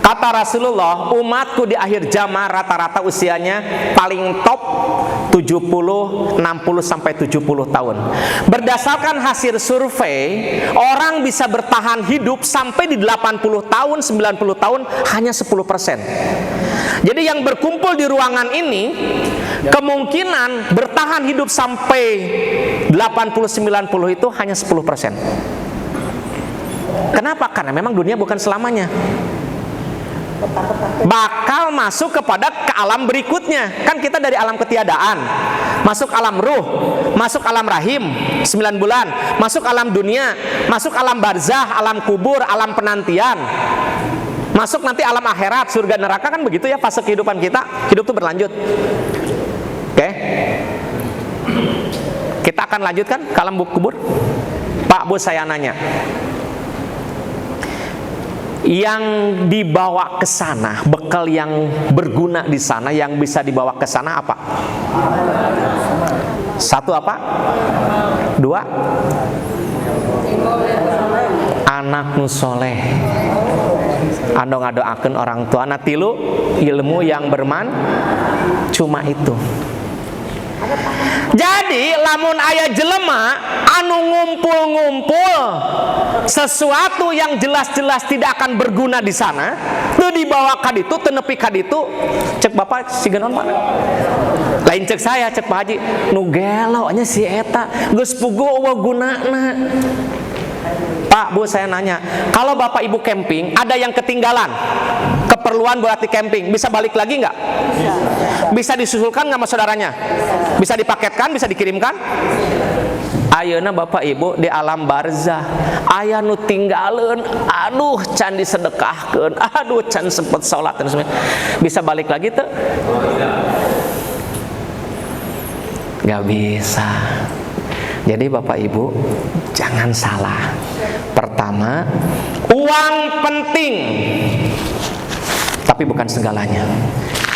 S1: Kata Rasulullah, umatku di akhir zaman rata-rata usianya paling top 70, 60 sampai 70 tahun. Berdasarkan hasil survei, orang bisa bertahan hidup sampai di 80 tahun, 90 tahun hanya 10%. Jadi yang berkumpul di ruangan ini kemungkinan bertahan hidup sampai 80-90 itu hanya 10%. Kenapa? Karena memang dunia bukan selamanya. Bakal masuk kepada ke alam berikutnya. Kan kita dari alam ketiadaan masuk alam ruh, masuk alam rahim 9 bulan, masuk alam dunia, masuk alam barzah, alam kubur, alam penantian, masuk nanti alam akhirat, surga neraka. Kan begitu ya fase kehidupan kita. Hidup itu berlanjut. Oke, kita akan lanjutkan ke alam kubur. Pak Bu, saya nanya, yang dibawa ke sana, bekal yang berguna di sana, yang bisa dibawa ke sana apa? Satu apa? Dua? Anak nu soleh, anu ngadoakeun orang tua. Nah, tilu, ilmu yang cuma itu. Jadi lamun aya jelema anu ngumpul-ngumpul sesuatu yang jelas-jelas tidak akan berguna di sana, teu dibawa ka ditu, teu nepi ka ditu, cek Bapak siga naon mana? Lain cek saya, cek Pak Haji, nu gelo nya si eta, geus pugu eueuh gunana. Pak Bu, saya nanya, kalau Bapak Ibu camping ada yang ketinggalan, keperluan buat di camping, bisa balik lagi nggak? Bisa disusulkan nggak sama saudaranya? Bisa dipaketkan, bisa dikirimkan? Ayeuna Bapak Ibu di alam barzah aya nu tinggaleun, aduh can disedekahkeun, aduh can sempet salat dan sebagainya. Bisa balik lagi tuh? Nggak bisa. Jadi Bapak Ibu jangan salah. Pertama, uang penting, tapi bukan segalanya.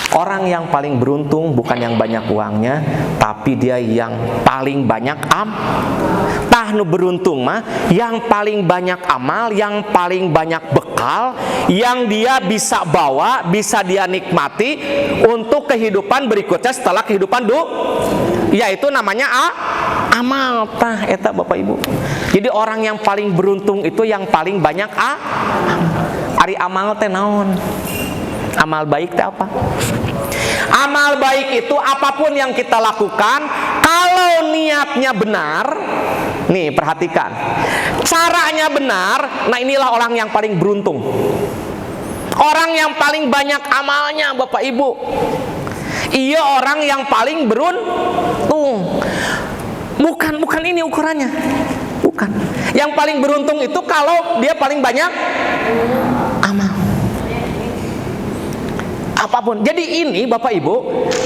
S1: Orang yang paling beruntung bukan yang banyak uangnya, tapi dia yang paling banyak tah nu beruntung mah yang paling banyak amal, yang paling banyak bekal, yang dia bisa bawa, bisa dia nikmati untuk kehidupan berikutnya setelah kehidupan yaitu namanya amal. Tah eta Bapak Ibu. Jadi orang yang paling beruntung itu yang paling banyak ari amal teh naon? Amal baik teh apa? Amal baik itu apapun yang kita lakukan, kalau niatnya benar, nih perhatikan, caranya benar, nah inilah orang yang paling beruntung. Orang yang paling banyak amalnya Bapak Ibu, iya orang yang paling beruntung. Bukan ini ukurannya. Bukan. Yang paling beruntung itu kalau dia paling banyak amal. Apapun. Jadi ini Bapak Ibu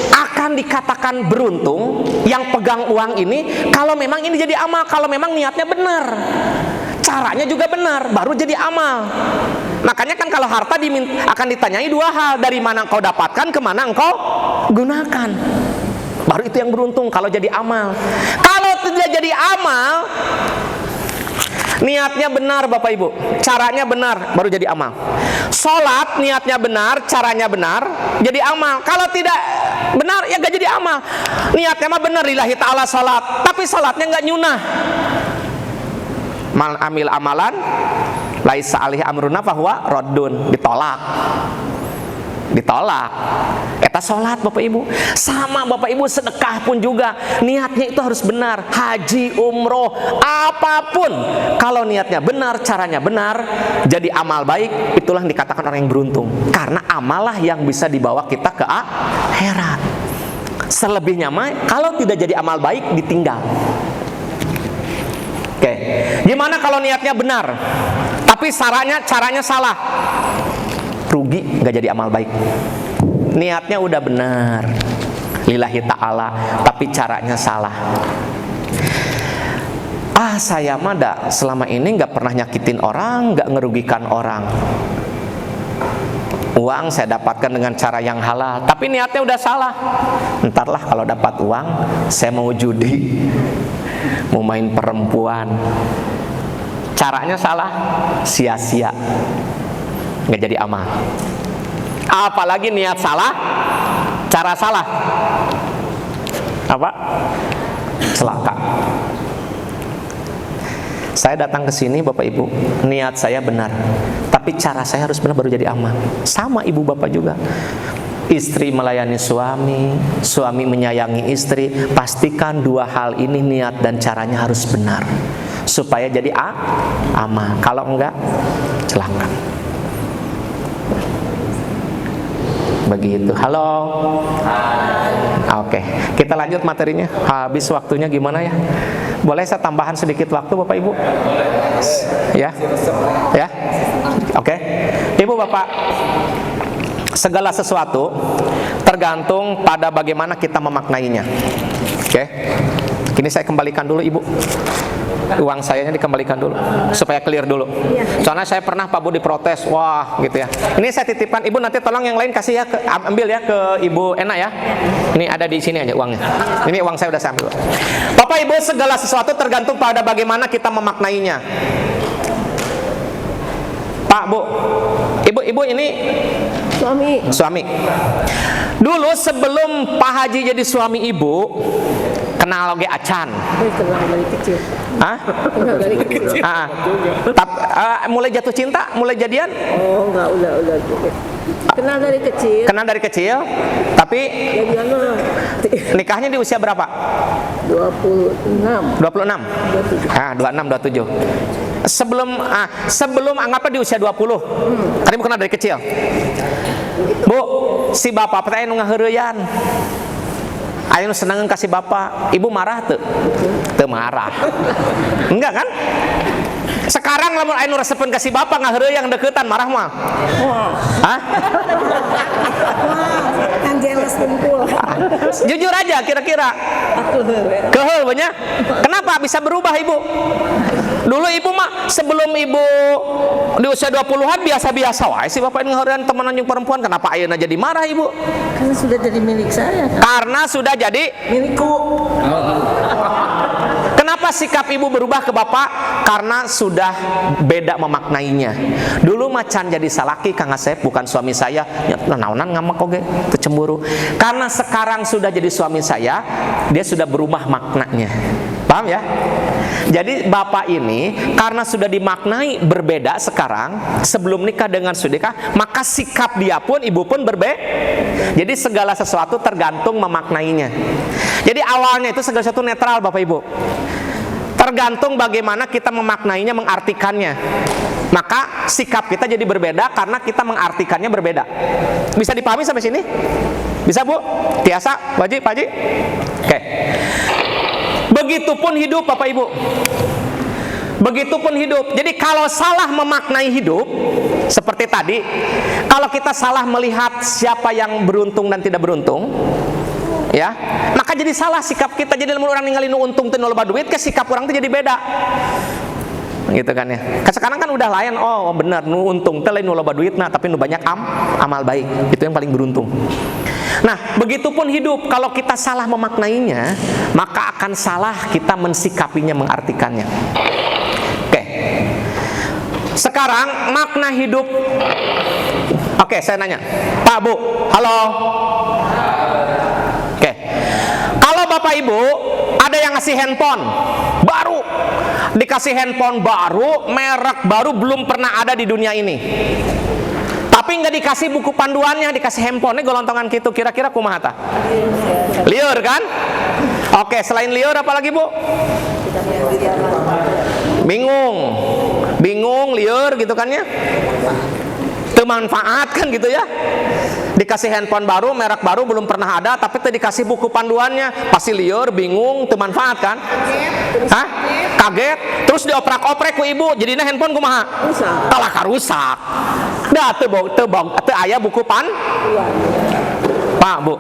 S1: akan dikatakan beruntung yang pegang uang ini kalau memang ini jadi amal, kalau memang niatnya benar, caranya juga benar, baru jadi amal. Makanya kan kalau harta akan ditanyai dua hal, dari mana engkau dapatkan, kemana engkau gunakan. Baru itu yang beruntung kalau jadi amal. Kalau tidak jadi amal, niatnya benar Bapak Ibu, caranya benar, baru jadi amal. Sholat niatnya benar, caranya benar, jadi amal. Kalau tidak benar, ya gak jadi amal. Niatnya mah benar, lillahi ta'ala sholat, tapi sholatnya gak nyunah. Man amil amalan laisa alaihi amruna fahuwa raddun, ditolak. Eta sholat Bapak Ibu. Sama Bapak Ibu, sedekah pun juga niatnya itu harus benar. Haji, umroh, apapun kalau niatnya benar, caranya benar, jadi amal baik, itulah yang dikatakan orang yang beruntung. Karena amal lah yang bisa dibawa kita ke akhirat. Selebihnya mah kalau tidak jadi amal baik, ditinggal. Oke, gimana kalau niatnya benar tapi caranya salah? Rugi, nggak jadi amal baik. Niatnya udah benar lillahi ta'ala, tapi caranya salah. Saya mah selama ini nggak pernah nyakitin orang, nggak ngerugikan orang. Uang saya dapatkan dengan cara yang halal, tapi niatnya udah salah. Entarlah kalau dapat uang, saya mau judi, mau main perempuan. Caranya salah, sia-sia, nggak jadi amal. Apalagi niat salah, cara salah, apa? Celaka. Saya datang ke sini Bapak Ibu, niat saya benar, tapi cara saya harus benar baru jadi amal. Sama ibu bapak juga. Istri melayani suami, suami menyayangi istri. Pastikan dua hal ini, niat dan caranya harus benar, supaya jadi amal. Kalau enggak, celaka. Begitu. Halo. Oke, kita lanjut materinya. Habis waktunya gimana ya? Boleh saya tambahan sedikit waktu Bapak Ibu? Ya? Ya? Oke. Ibu Bapak, segala sesuatu tergantung pada bagaimana kita memaknainya. Oke. Kini saya kembalikan dulu Ibu. Uang sayanya dikembalikan dulu supaya clear dulu. Soalnya saya pernah Pak Bu diprotes, wah gitu ya. Ini saya titipkan Ibu, nanti tolong yang lain kasih ya, ambil ya ke Ibu Ena ya. Ini ada di sini aja uangnya. Ini uang saya udah saya ambil. Bapak Ibu, segala sesuatu tergantung pada bagaimana kita memaknainya. Pak Bu, Ibu ini suami. Dulu sebelum Pak Haji jadi suami Ibu, kenal lagi acan.
S4: Kenal dari kecil.
S1: Hah?
S4: Kenal dari kecil.
S1: Mulai jatuh cinta, mulai jadian?
S4: Oh, enggak, udah. Kenal dari kecil.
S1: Kenal dari kecil, tapi
S4: Jadian mah
S1: nikahnya di usia berapa?
S4: 26.
S1: 26. 26, 27. Sebelum anggaplah di usia 20. Tadi Bu kenal dari kecil. Bu, si bapak teh anu ngaheureyan. Aya nu seneng kasih bapak. Ibu marah teu? Teu marah. Enggak kan? Sekarang lamun aya nu resepen kasih bapak ngaheureuyang deuketan, marah mah. Hah?
S2: Kan jelas kumpul.
S1: Jujur aja kira-kira. Keheul banyak. Kenapa bisa berubah Ibu? Dulu Ibu mah sebelum Ibu di usia 20-an biasa-biasa wae sih bapak ini ngaheureun teman anjing perempuan. Kenapa ayeuna jadi marah Ibu?
S4: Karena sudah jadi milik saya.
S1: Karena sudah jadi
S4: Milikku.
S1: Kenapa sikap Ibu berubah ke bapak? Karena sudah beda memaknainya. Dulu macan jadi salaki Kang Asep, bukan suami saya. Naonan ngamak oge, teu cemburu. Karena sekarang sudah jadi suami saya, dia sudah berubah maknanya. Paham ya? Jadi bapak ini karena sudah dimaknai berbeda sekarang, sebelum nikah dengan sudah, maka sikap dia pun, ibu pun berbeda. Jadi segala sesuatu tergantung memaknainya. Jadi awalnya itu segala sesuatu netral Bapak Ibu. Tergantung bagaimana kita memaknainya, mengartikannya. Maka sikap kita jadi berbeda karena kita mengartikannya berbeda. Bisa dipahami sampai sini? Bisa Bu? Tiasa? Wajib? Pak Haji? Oke. Begitupun hidup Bapak Ibu. Begitupun hidup. Jadi kalau salah memaknai hidup, seperti tadi, kalau kita salah melihat siapa yang beruntung dan tidak beruntung, ya, maka jadi salah sikap kita. Jadi lamun orang ninggalin nu untung teh nu loba duit, ke sikap orang teh jadi beda. Gitu kan ya. Sekarang kan udah lain, oh benar nu untung teh lain nu loba duitna, tapi nu banyak amal baik. Itu yang paling beruntung. Nah, begitupun hidup, kalau kita salah memaknainya, maka akan salah kita mensikapinya, mengartikannya. Oke. Sekarang makna hidup. Oke, saya nanya. Pak, Bu, halo. Oke. Kalau Bapak Ibu Ada yang ngasih handphone baru, dikasih handphone baru, merek baru, belum pernah ada di dunia ini. Tapi nggak dikasih buku panduannya, dikasih handphonenya golontongan gitu. Kira-kira kumaha tah? Liur kan? Oke, selain liur apa lagi, Bu? Bingung, liur gitu kan ya? Itu manfaat kan gitu ya? Dikasih handphone baru, merek baru, belum pernah ada, tapi tadi dikasih buku panduannya, pasti liur, bingung, itu manfaat kan? Hah? Kaget, terus dioprak-oprek ku ibu, jadinya handphone kumaha?
S4: Rusak.
S1: Talaka rusak. Dah teu aya buku Pak, Bu.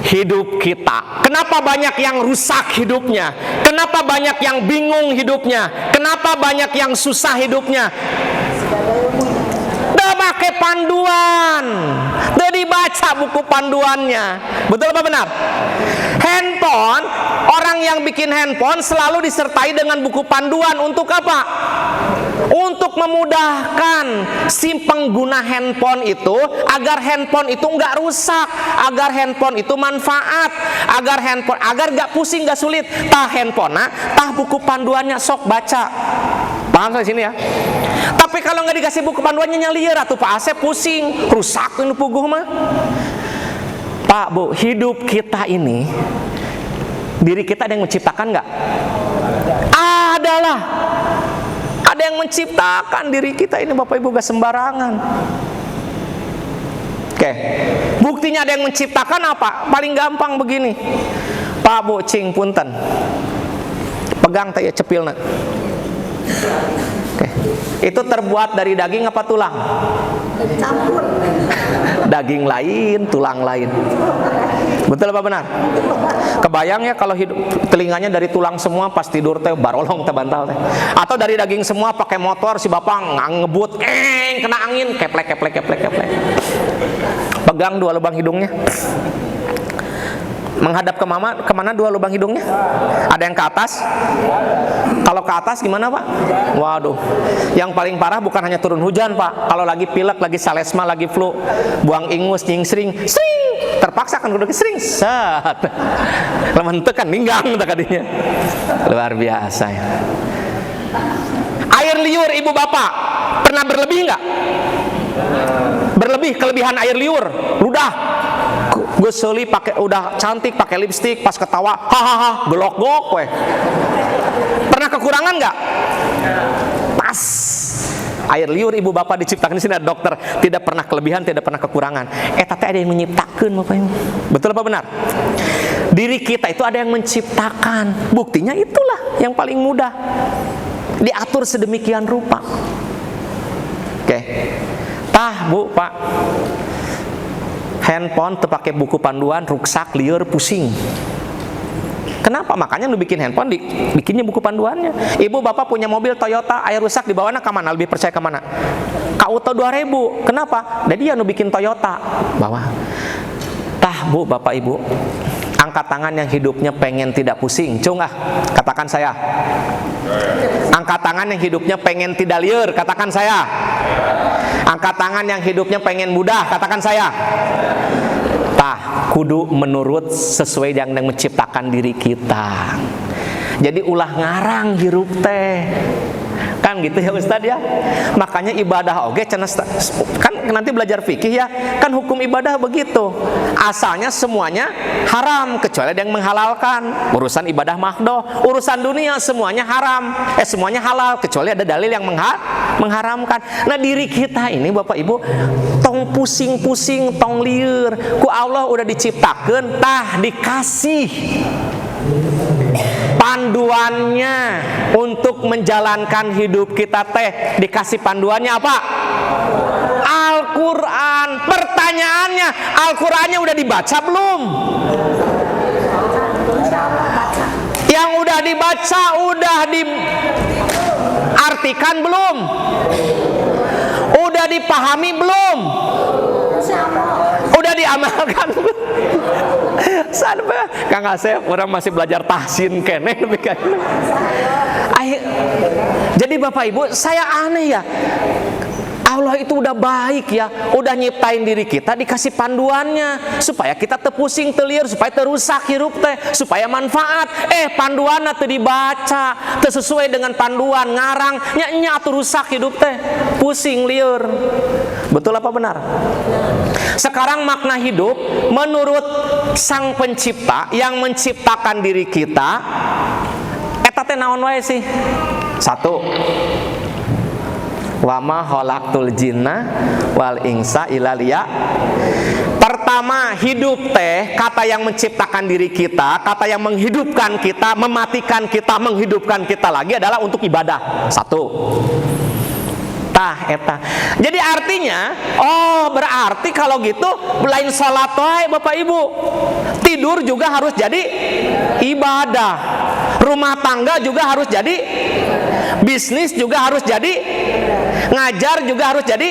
S1: Hidup kita, kenapa banyak yang rusak hidupnya? Kenapa banyak yang bingung hidupnya? Kenapa banyak yang susah hidupnya? Udah pakai panduan, udah dibaca buku panduannya. Betul apa benar? Handphone, orang yang bikin handphone selalu disertai dengan buku panduan. Untuk apa? Untuk memudahkan si pengguna handphone itu agar handphone itu nggak rusak, agar handphone itu manfaat, agar nggak pusing, nggak sulit. Tah handphone, tah buku panduannya sok baca. Paham di sini ya? Tapi kalau nggak dikasih buku panduannya liar atuh Pak Asep, pusing, rusak ini puguh mah. Pak, Bu, hidup kita ini, diri kita ada yang menciptakan nggak? Adalah. Ada yang menciptakan diri kita ini, Bapak Ibu, gak sembarangan. Oke, buktinya ada yang menciptakan apa? Paling gampang begini, Pak, Bu, cing punten, pegang teh cepilna. Oke, itu terbuat dari daging apa tulang?
S2: Campur.
S1: Daging lain, tulang lain. Betul apa benar? Kebayang ya kalau hidup telinganya dari tulang semua, pas tidur teh barolong teh bantal teh. Atau dari daging semua, pakai motor si bapak ngebut, kena angin, keplek. Pegang dua lubang hidungnya. Menghadap kemana dua lubang hidungnya? Ada yang ke atas? Kalau ke atas gimana Pak? Waduh, yang paling parah bukan hanya turun hujan Pak. Kalau lagi pilek, lagi salesma, lagi flu, buang ingus, nyingsring, sering, terpaksa kan udah sering, set, lemah kan ninggang tadinya. Luar biasa ya. Air liur ibu bapak pernah berlebih nggak? Berlebih, kelebihan air liur, ludah. Gue seli pakai udah cantik pakai lipstik, pas ketawa hahaha gelok-gelok weh. Pernah kekurangan nggak? Pas. Air liur ibu bapak diciptakan di sini ada dokter, tidak pernah kelebihan, tidak pernah kekurangan. Tapi ada yang menciptakan Bapak Ibu. Betul apa benar? Diri kita itu ada yang menciptakan. Buktinya itulah yang paling mudah. Diatur sedemikian rupa. Oke. Tah, Bu, Pak. Handphone terpakai buku panduan, rusak, liur, pusing. Kenapa? Makanya lu bikin handphone, bikinnya buku panduannya. Ibu bapak punya mobil Toyota, air rusak dibawana ke mana? Lebih percaya ke mana? Ke Auto 2000. Kenapa? Jadi ya lu bikin Toyota, bawa. Tah, Bu, bapak ibu, angkat tangan yang hidupnya pengen tidak pusing. Cung katakan saya. Angkat tangan yang hidupnya pengen tidak liur, katakan saya. Angkat tangan yang hidupnya pengen mudah, katakan saya. Tah, kudu menurut sesuai yang menciptakan diri kita. Jadi ulah ngarang hirup teh. Kan gitu ya Ustadz ya. Makanya ibadah oge cenah kan nanti belajar fikih ya. Kan hukum ibadah begitu. Asalnya semuanya haram kecuali ada yang menghalalkan. Urusan ibadah mahdoh, urusan dunia semuanya haram. Semuanya halal kecuali ada dalil yang mengharamkan. Nah, diri kita ini Bapak Ibu tong pusing-pusing, tong lieur. Ku Allah udah diciptakeun tah dikasih panduannya untuk menjalankan hidup kita teh. Dikasih panduannya apa? Al-Quran. Pertanyaannya, Al-Qurannya udah dibaca belum? Yang udah dibaca, udah diartikan belum? Udah dipahami belum? Udah diamalkan belum? Sampai Kang Asep orang masih belajar tahsin kene. Jadi Bapak Ibu, saya aneh ya. Allah itu udah baik ya, udah nyiptain diri kita, dikasih panduannya supaya kita tepusing telir, supaya terusak hirup teh, supaya manfaat. Panduannya teu dibaca, teu sesuai dengan panduan, ngarang nya rusak hidup teh, pusing liur. Betul apa benar? Sekarang makna hidup menurut Sang Pencipta yang menciptakan diri kita, eta teh naon wae sih? Satu, wama khalaqtul jinna wal insa illa liya. Pertama, hidup teh kata yang menciptakan diri kita, kata yang menghidupkan kita, mematikan kita, menghidupkan kita lagi adalah untuk ibadah. Satu. Tah eta. Jadi artinya, berarti kalau gitu lain salat wae Bapak Ibu. Tidur juga harus jadi ibadah. Rumah tangga juga harus jadi, bisnis juga harus jadi, ngajar juga harus jadi,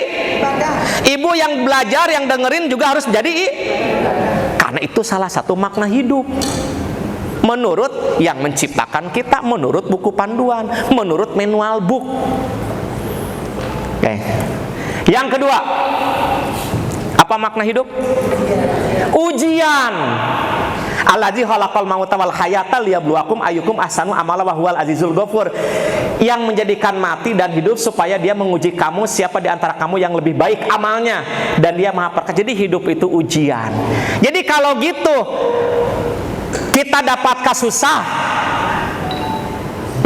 S1: ibu yang belajar, yang dengerin juga harus jadi. Karena itu salah satu makna hidup menurut yang menciptakan kita, menurut buku panduan, menurut manual book. Oke. Yang kedua, apa makna hidup? Ujian. Allazi khalaqal mauta wal hayata liyabluwakum ayyukum ahsanu amala wa huwal azizul ghafur. Yang menjadikan mati dan hidup supaya dia menguji kamu siapa di antara kamu yang lebih baik amalnya, dan dia Maha Perkasa. Jadi hidup itu ujian. Jadi kalau gitu kita dapat kasusah,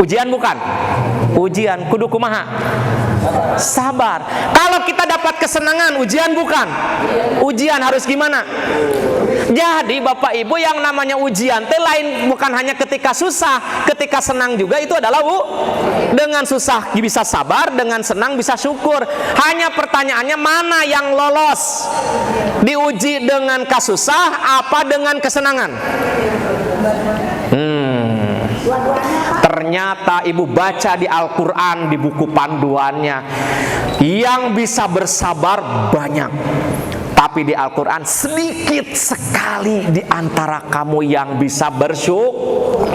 S1: ujian bukan? Ujian kudu kumaha? Sabar. Kalau kita dapat kesenangan, ujian bukan? Ujian harus gimana? Jadi Bapak Ibu, yang namanya ujian teh lain, bukan hanya ketika susah, ketika senang juga itu adalah dengan susah bisa sabar, dengan senang bisa syukur. Hanya pertanyaannya mana yang lolos? Diuji dengan kasusah apa dengan kesenangan? Ternyata ibu baca di Al-Quran, di buku panduannya, yang bisa bersabar banyak, tapi di Al-Quran sedikit sekali di antara kamu yang bisa bersyukur.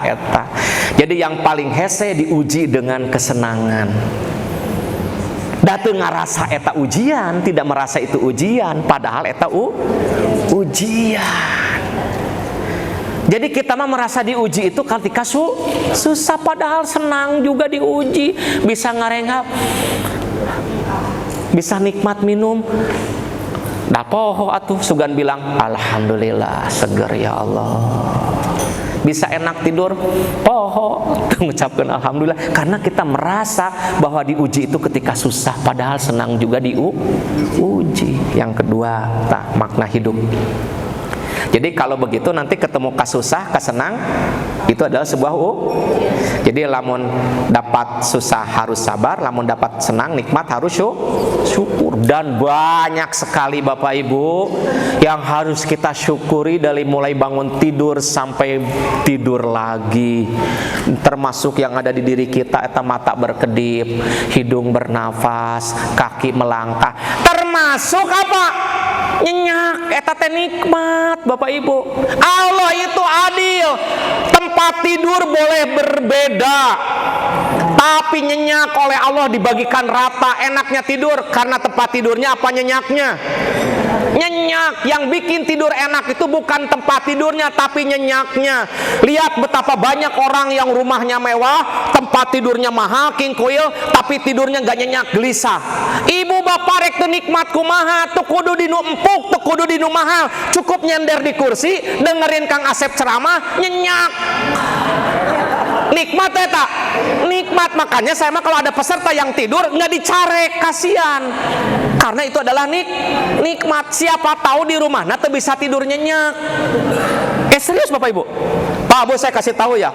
S1: Eta. Jadi yang paling hese diuji dengan kesenangan. Dateng ngerasa eta ujian, tidak merasa itu ujian, padahal eta ujian. Jadi kita mah merasa diuji itu ketika susah, padahal senang juga diuji. Bisa ngarengap, bisa nikmat minum. Dah poho atuh sugan bilang alhamdulillah seger ya Allah. Bisa enak tidur, poho mengucapkan alhamdulillah, karena kita merasa bahwa diuji itu ketika susah, padahal senang juga diuji. Yang kedua, makna hidup. Jadi kalau begitu nanti ketemu kasusah, kasenang, itu adalah sebuah Jadi lamun dapat susah harus sabar, lamun dapat senang nikmat harus syukur. Dan banyak sekali Bapak Ibu yang harus kita syukuri dari mulai bangun tidur sampai tidur lagi. Termasuk yang ada di diri kita, eta mata berkedip, hidung bernafas, kaki melangkah. Termasuk apa? Nyenyak, eta teh nikmat Bapak Ibu. Allah itu adil. Tempat tidur boleh berbeda, tapi nyenyak oleh Allah dibagikan rata. Enaknya tidur karena tempat tidurnya apa nyenyaknya? Nyenyak. Yang bikin tidur enak itu bukan tempat tidurnya, tapi nyenyaknya. Lihat betapa banyak orang yang rumahnya mewah, tempat tidurnya mahal, king koil, tapi tidurnya gak nyenyak, gelisah. Ibu bapak rek teu nikmat kumaha, teu kudu dinu empuk, teu kudu dinu mahal, cukup nyender di kursi, dengerin Kang Asep ceramah, nyenyak. Nikmat eta, nikmat. Makanya saya mah kalau ada peserta yang tidur nggak dicarek, kasihan. Karena itu adalah nikmat. Siapa tahu di rumah nanti bisa tidur nyenyak. Serius Bapak Ibu. Pak Bu, saya kasih tahu ya.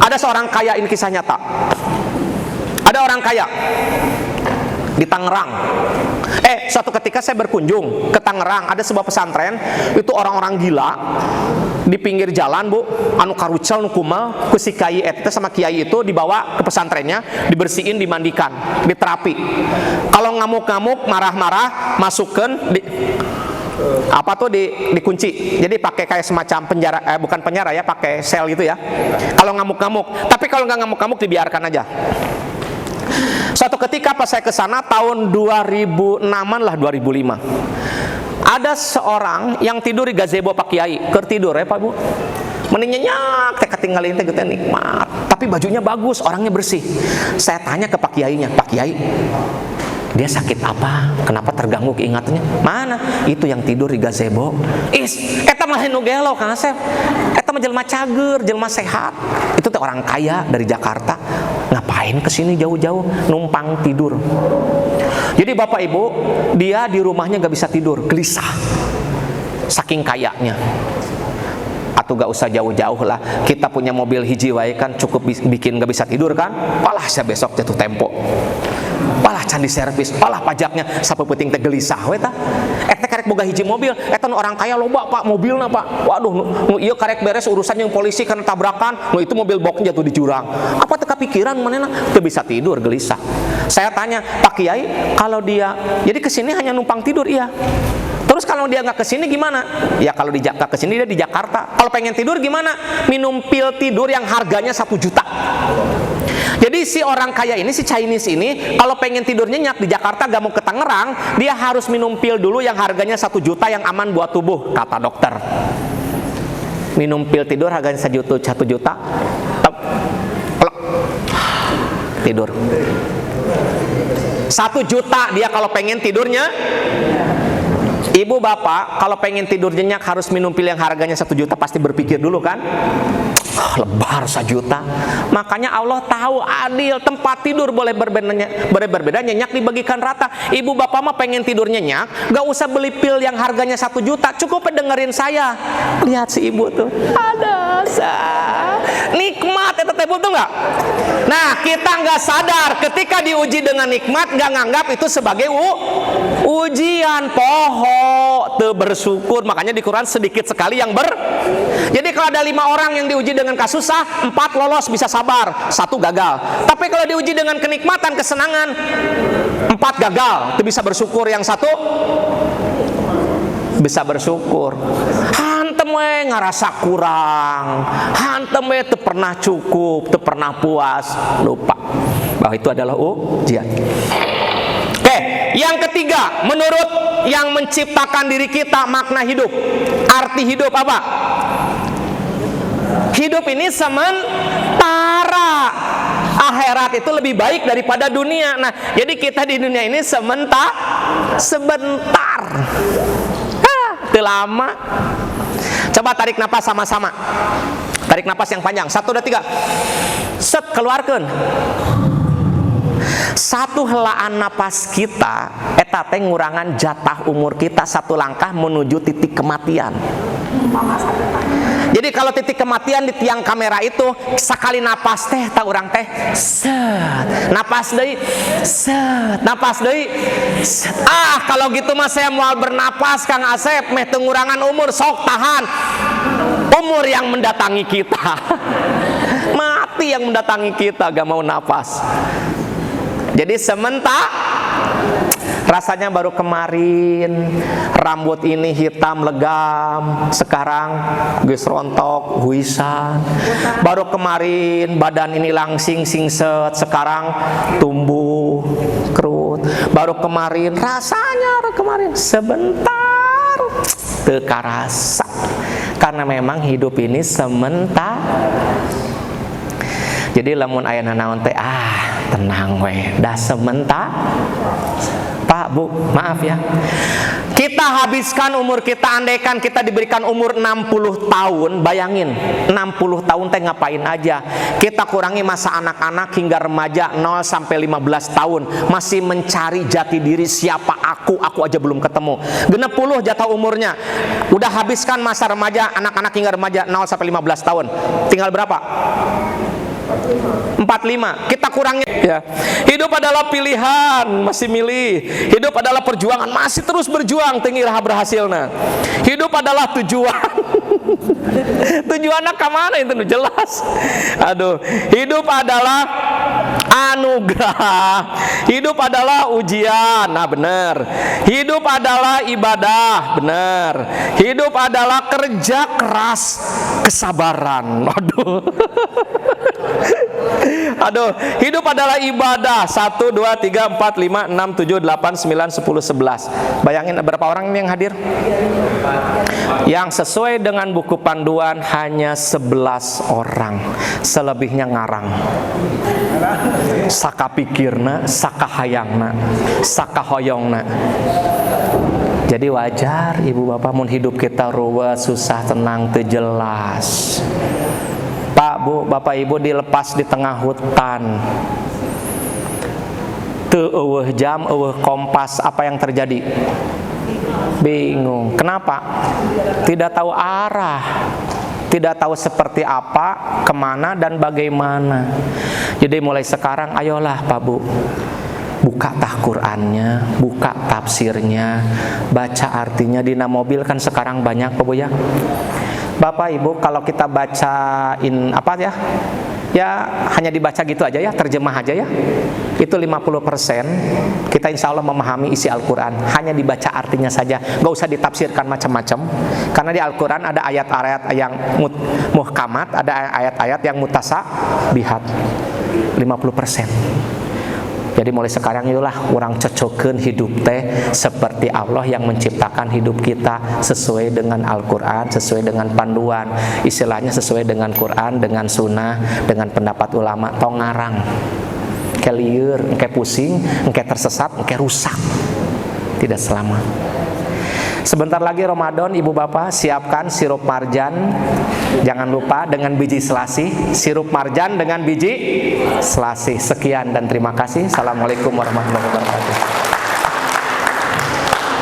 S1: Ada seorang kaya, ini kisah nyata. Ada orang kaya di Tangerang. Suatu ketika saya berkunjung ke Tangerang, ada sebuah pesantren, itu orang-orang gila di pinggir jalan, Bu, anu karucel nu kumal ku si kiai eta sama kiai itu dibawa ke pesantrennya, dibersihin, dimandikan, diterapi. Kalau ngamuk-ngamuk, marah-marah, masukkan dikunci. Jadi pakai kayak semacam penjara, bukan penjara ya, pakai sel gitu ya. Kalau ngamuk-ngamuk. Tapi kalau nggak ngamuk-ngamuk dibiarkan aja. Suatu ketika pas saya ke sana tahun 2006-an lah, 2005. Ada seorang yang tidur di gazebo Pak Kiai. Tidur ya Pak Bu. Mending nyenyak, teh ketinggalin teh gitu nikmat. Tapi bajunya bagus, orangnya bersih. Saya tanya ke Pak Kiainya, Pak Kiai, dia sakit apa? Kenapa terganggu keingatannya? Mana? Itu yang tidur di gazebo. Eta mah nu gelo Kang Asep. Eta mah jelema cager, jelema sehat. Itu teh orang kaya dari Jakarta. Ngapain kesini jauh-jauh numpang tidur? Jadi Bapak Ibu, dia di rumahnya gak bisa tidur, gelisah. Saking kayanya. Atau gak usah jauh-jauh lah, kita punya mobil hiji wae kan cukup bikin gak bisa tidur kan. Palah saya besok jatuh tempo, palah candi servis, palah pajaknya sampai penting teh gelisah we tah. Eta karek boga hiji mobil, eta nu orang kaya loba Pak mobilna Pak. Waduh nu ieu karek beres urusan yang polisi karena tabrakan, nu itu mobil box jatuh di jurang. Apa teu kepikiran manehna teu bisa tidur gelisah. Saya tanya, Pak Kiai, kalau dia jadi kesini hanya numpang tidur iya. Terus kalau dia nggak kesini gimana? Ya kalau nggak kesini dia di Jakarta. Kalau pengen tidur gimana? Minum pil tidur yang harganya 1 juta. Jadi si orang kaya ini, si Chinese ini, kalau pengen tidur nyenyak di Jakarta gak mau ke Tangerang, dia harus minum pil dulu yang harganya 1 juta yang aman buat tubuh, kata dokter. Minum pil tidur harganya 1 juta. Tidur. 1 juta dia kalau pengen tidurnya. Ibu bapak kalau pengen tidur nyenyak harus minum pil yang harganya 1 juta, pasti berpikir dulu kan, lebar 1 juta. Makanya Allah tahu adil, tempat tidur boleh berbeda, nyenyak dibagikan rata. Ibu bapak mah pengen tidur nyenyak, gak usah beli pil yang harganya 1 juta, cukup dengerin saya. Lihat si ibu tuh, ada nikmat itu teh tuh nggak? Nah kita nggak sadar ketika diuji dengan nikmat, nggak nganggap itu sebagai ujian. Poho teu bersyukur, makanya di Quran sedikit sekali yang jadi kalau ada 5 orang yang diuji dengan kasusah, 4 lolos bisa sabar, 1 gagal. Tapi kalau diuji dengan kenikmatan, kesenangan, 4 gagal, itu bisa bersyukur, yang 1 bisa bersyukur. Hantem we ngarasa kurang, hantem we teu pernah cukup, teu pernah puas, lupa bahwa itu adalah ujian. Oke, yang ketiga, menurut yang menciptakan diri kita, makna hidup, arti hidup apa? Hidup ini sementara, akhirat itu lebih baik daripada dunia. Nah, jadi kita di dunia ini sebentar, itu lama. Coba tarik napas sama-sama. Tarik napas yang panjang. 1, 2, 3. Set, keluarkan. 1 helaan napas kita eta teh ngurangan jatah umur kita 1 langkah menuju titik kematian. Jadi kalau titik kematian di tiang kamera itu sekali napas teh tak urang teh set, napas deui set, napas deui set. Kalau gitu mah saya moal bernapas Kang Asep meh teu ngurangan umur, sok tahan umur yang mendatangi kita. Mati yang mendatangi kita, gak mau napas. Jadi sementara rasanya baru kemarin rambut ini hitam legam, sekarang geus rontok huisan. Baru kemarin badan ini langsing singset, sekarang tumbuh kerut. Baru kemarin rasanya sebentar teu karasa. Karena memang hidup ini sementara. Jadi lamun aya nanaon teh tenang we, dah sementara. Pak, Bu, maaf ya. Kita habiskan umur kita, andaikan kita diberikan umur 60 tahun, bayangin 60 tahun teh ngapain aja. Kita kurangi masa anak-anak hingga remaja 0 sampai 15 tahun, masih mencari jati diri, siapa aku aja belum ketemu. 60 jatah umurnya. Udah habiskan masa remaja, anak-anak hingga remaja 0 sampai 15 tahun. Tinggal berapa? 45. Kita kurangi ya. Hidup adalah pilihan, masih milih. Hidup adalah perjuangan, masih terus berjuang tinggi raha berhasilna. Hidup adalah tujuan. Tujuannya kemana itu jelas. Aduh, hidup adalah anugerah. Hidup adalah ujian. Nah, benar. Hidup adalah ibadah. Benar. Hidup adalah kerja keras, kesabaran. Aduh. Aduh, hidup adalah ibadah. 1, 2, 3, 4, 5, 6, 7, 8, 9, 10, 11. Bayangin berapa orang ini yang hadir? Yang sesuai dengan buku panduan hanya 11 orang. Selebihnya ngarang. Saka pikirna, saka hayangna, saka hoyongna. Jadi wajar ibu bapak mun hidup kita ruwet, susah, tenang, teu jelas. Pak, Bu, Bapak Ibu dilepas di tengah hutan. Teu eueuh jam, eueuh kompas, apa yang terjadi? Bingung. Kenapa? Tidak tahu arah. Tidak tahu seperti apa, kemana, dan bagaimana. Jadi mulai sekarang, ayolah Pak Bu, buka tah Qur'annya, buka tafsirnya, baca artinya. Dina mobil kan sekarang banyak Pak Bu ya. Bapak Ibu kalau kita bacain apa ya, ya hanya dibaca gitu aja ya, terjemah aja ya, itu 50% kita insya Allah memahami isi Al-Quran. Hanya dibaca artinya saja, gak usah ditafsirkan macam-macam. Karena di Al-Quran ada ayat-ayat yang muhkamat, ada ayat-ayat yang mutasabihat. 50%. Jadi mulai sekarang itulah orang cocokeun hidup teh seperti Allah yang menciptakan hidup kita, sesuai dengan Al-Quran, sesuai dengan panduan. Istilahnya sesuai dengan Quran, dengan sunnah, dengan pendapat ulama. Tong ngarang, engke lieur, engke pusing, engke tersesat, engke rusak. Tidak selamat. Sebentar lagi Ramadan, ibu bapak siapkan sirup marjan. Jangan lupa dengan biji selasih. Sirup marjan dengan biji selasih. Sekian dan terima kasih. Assalamualaikum warahmatullahi wabarakatuh.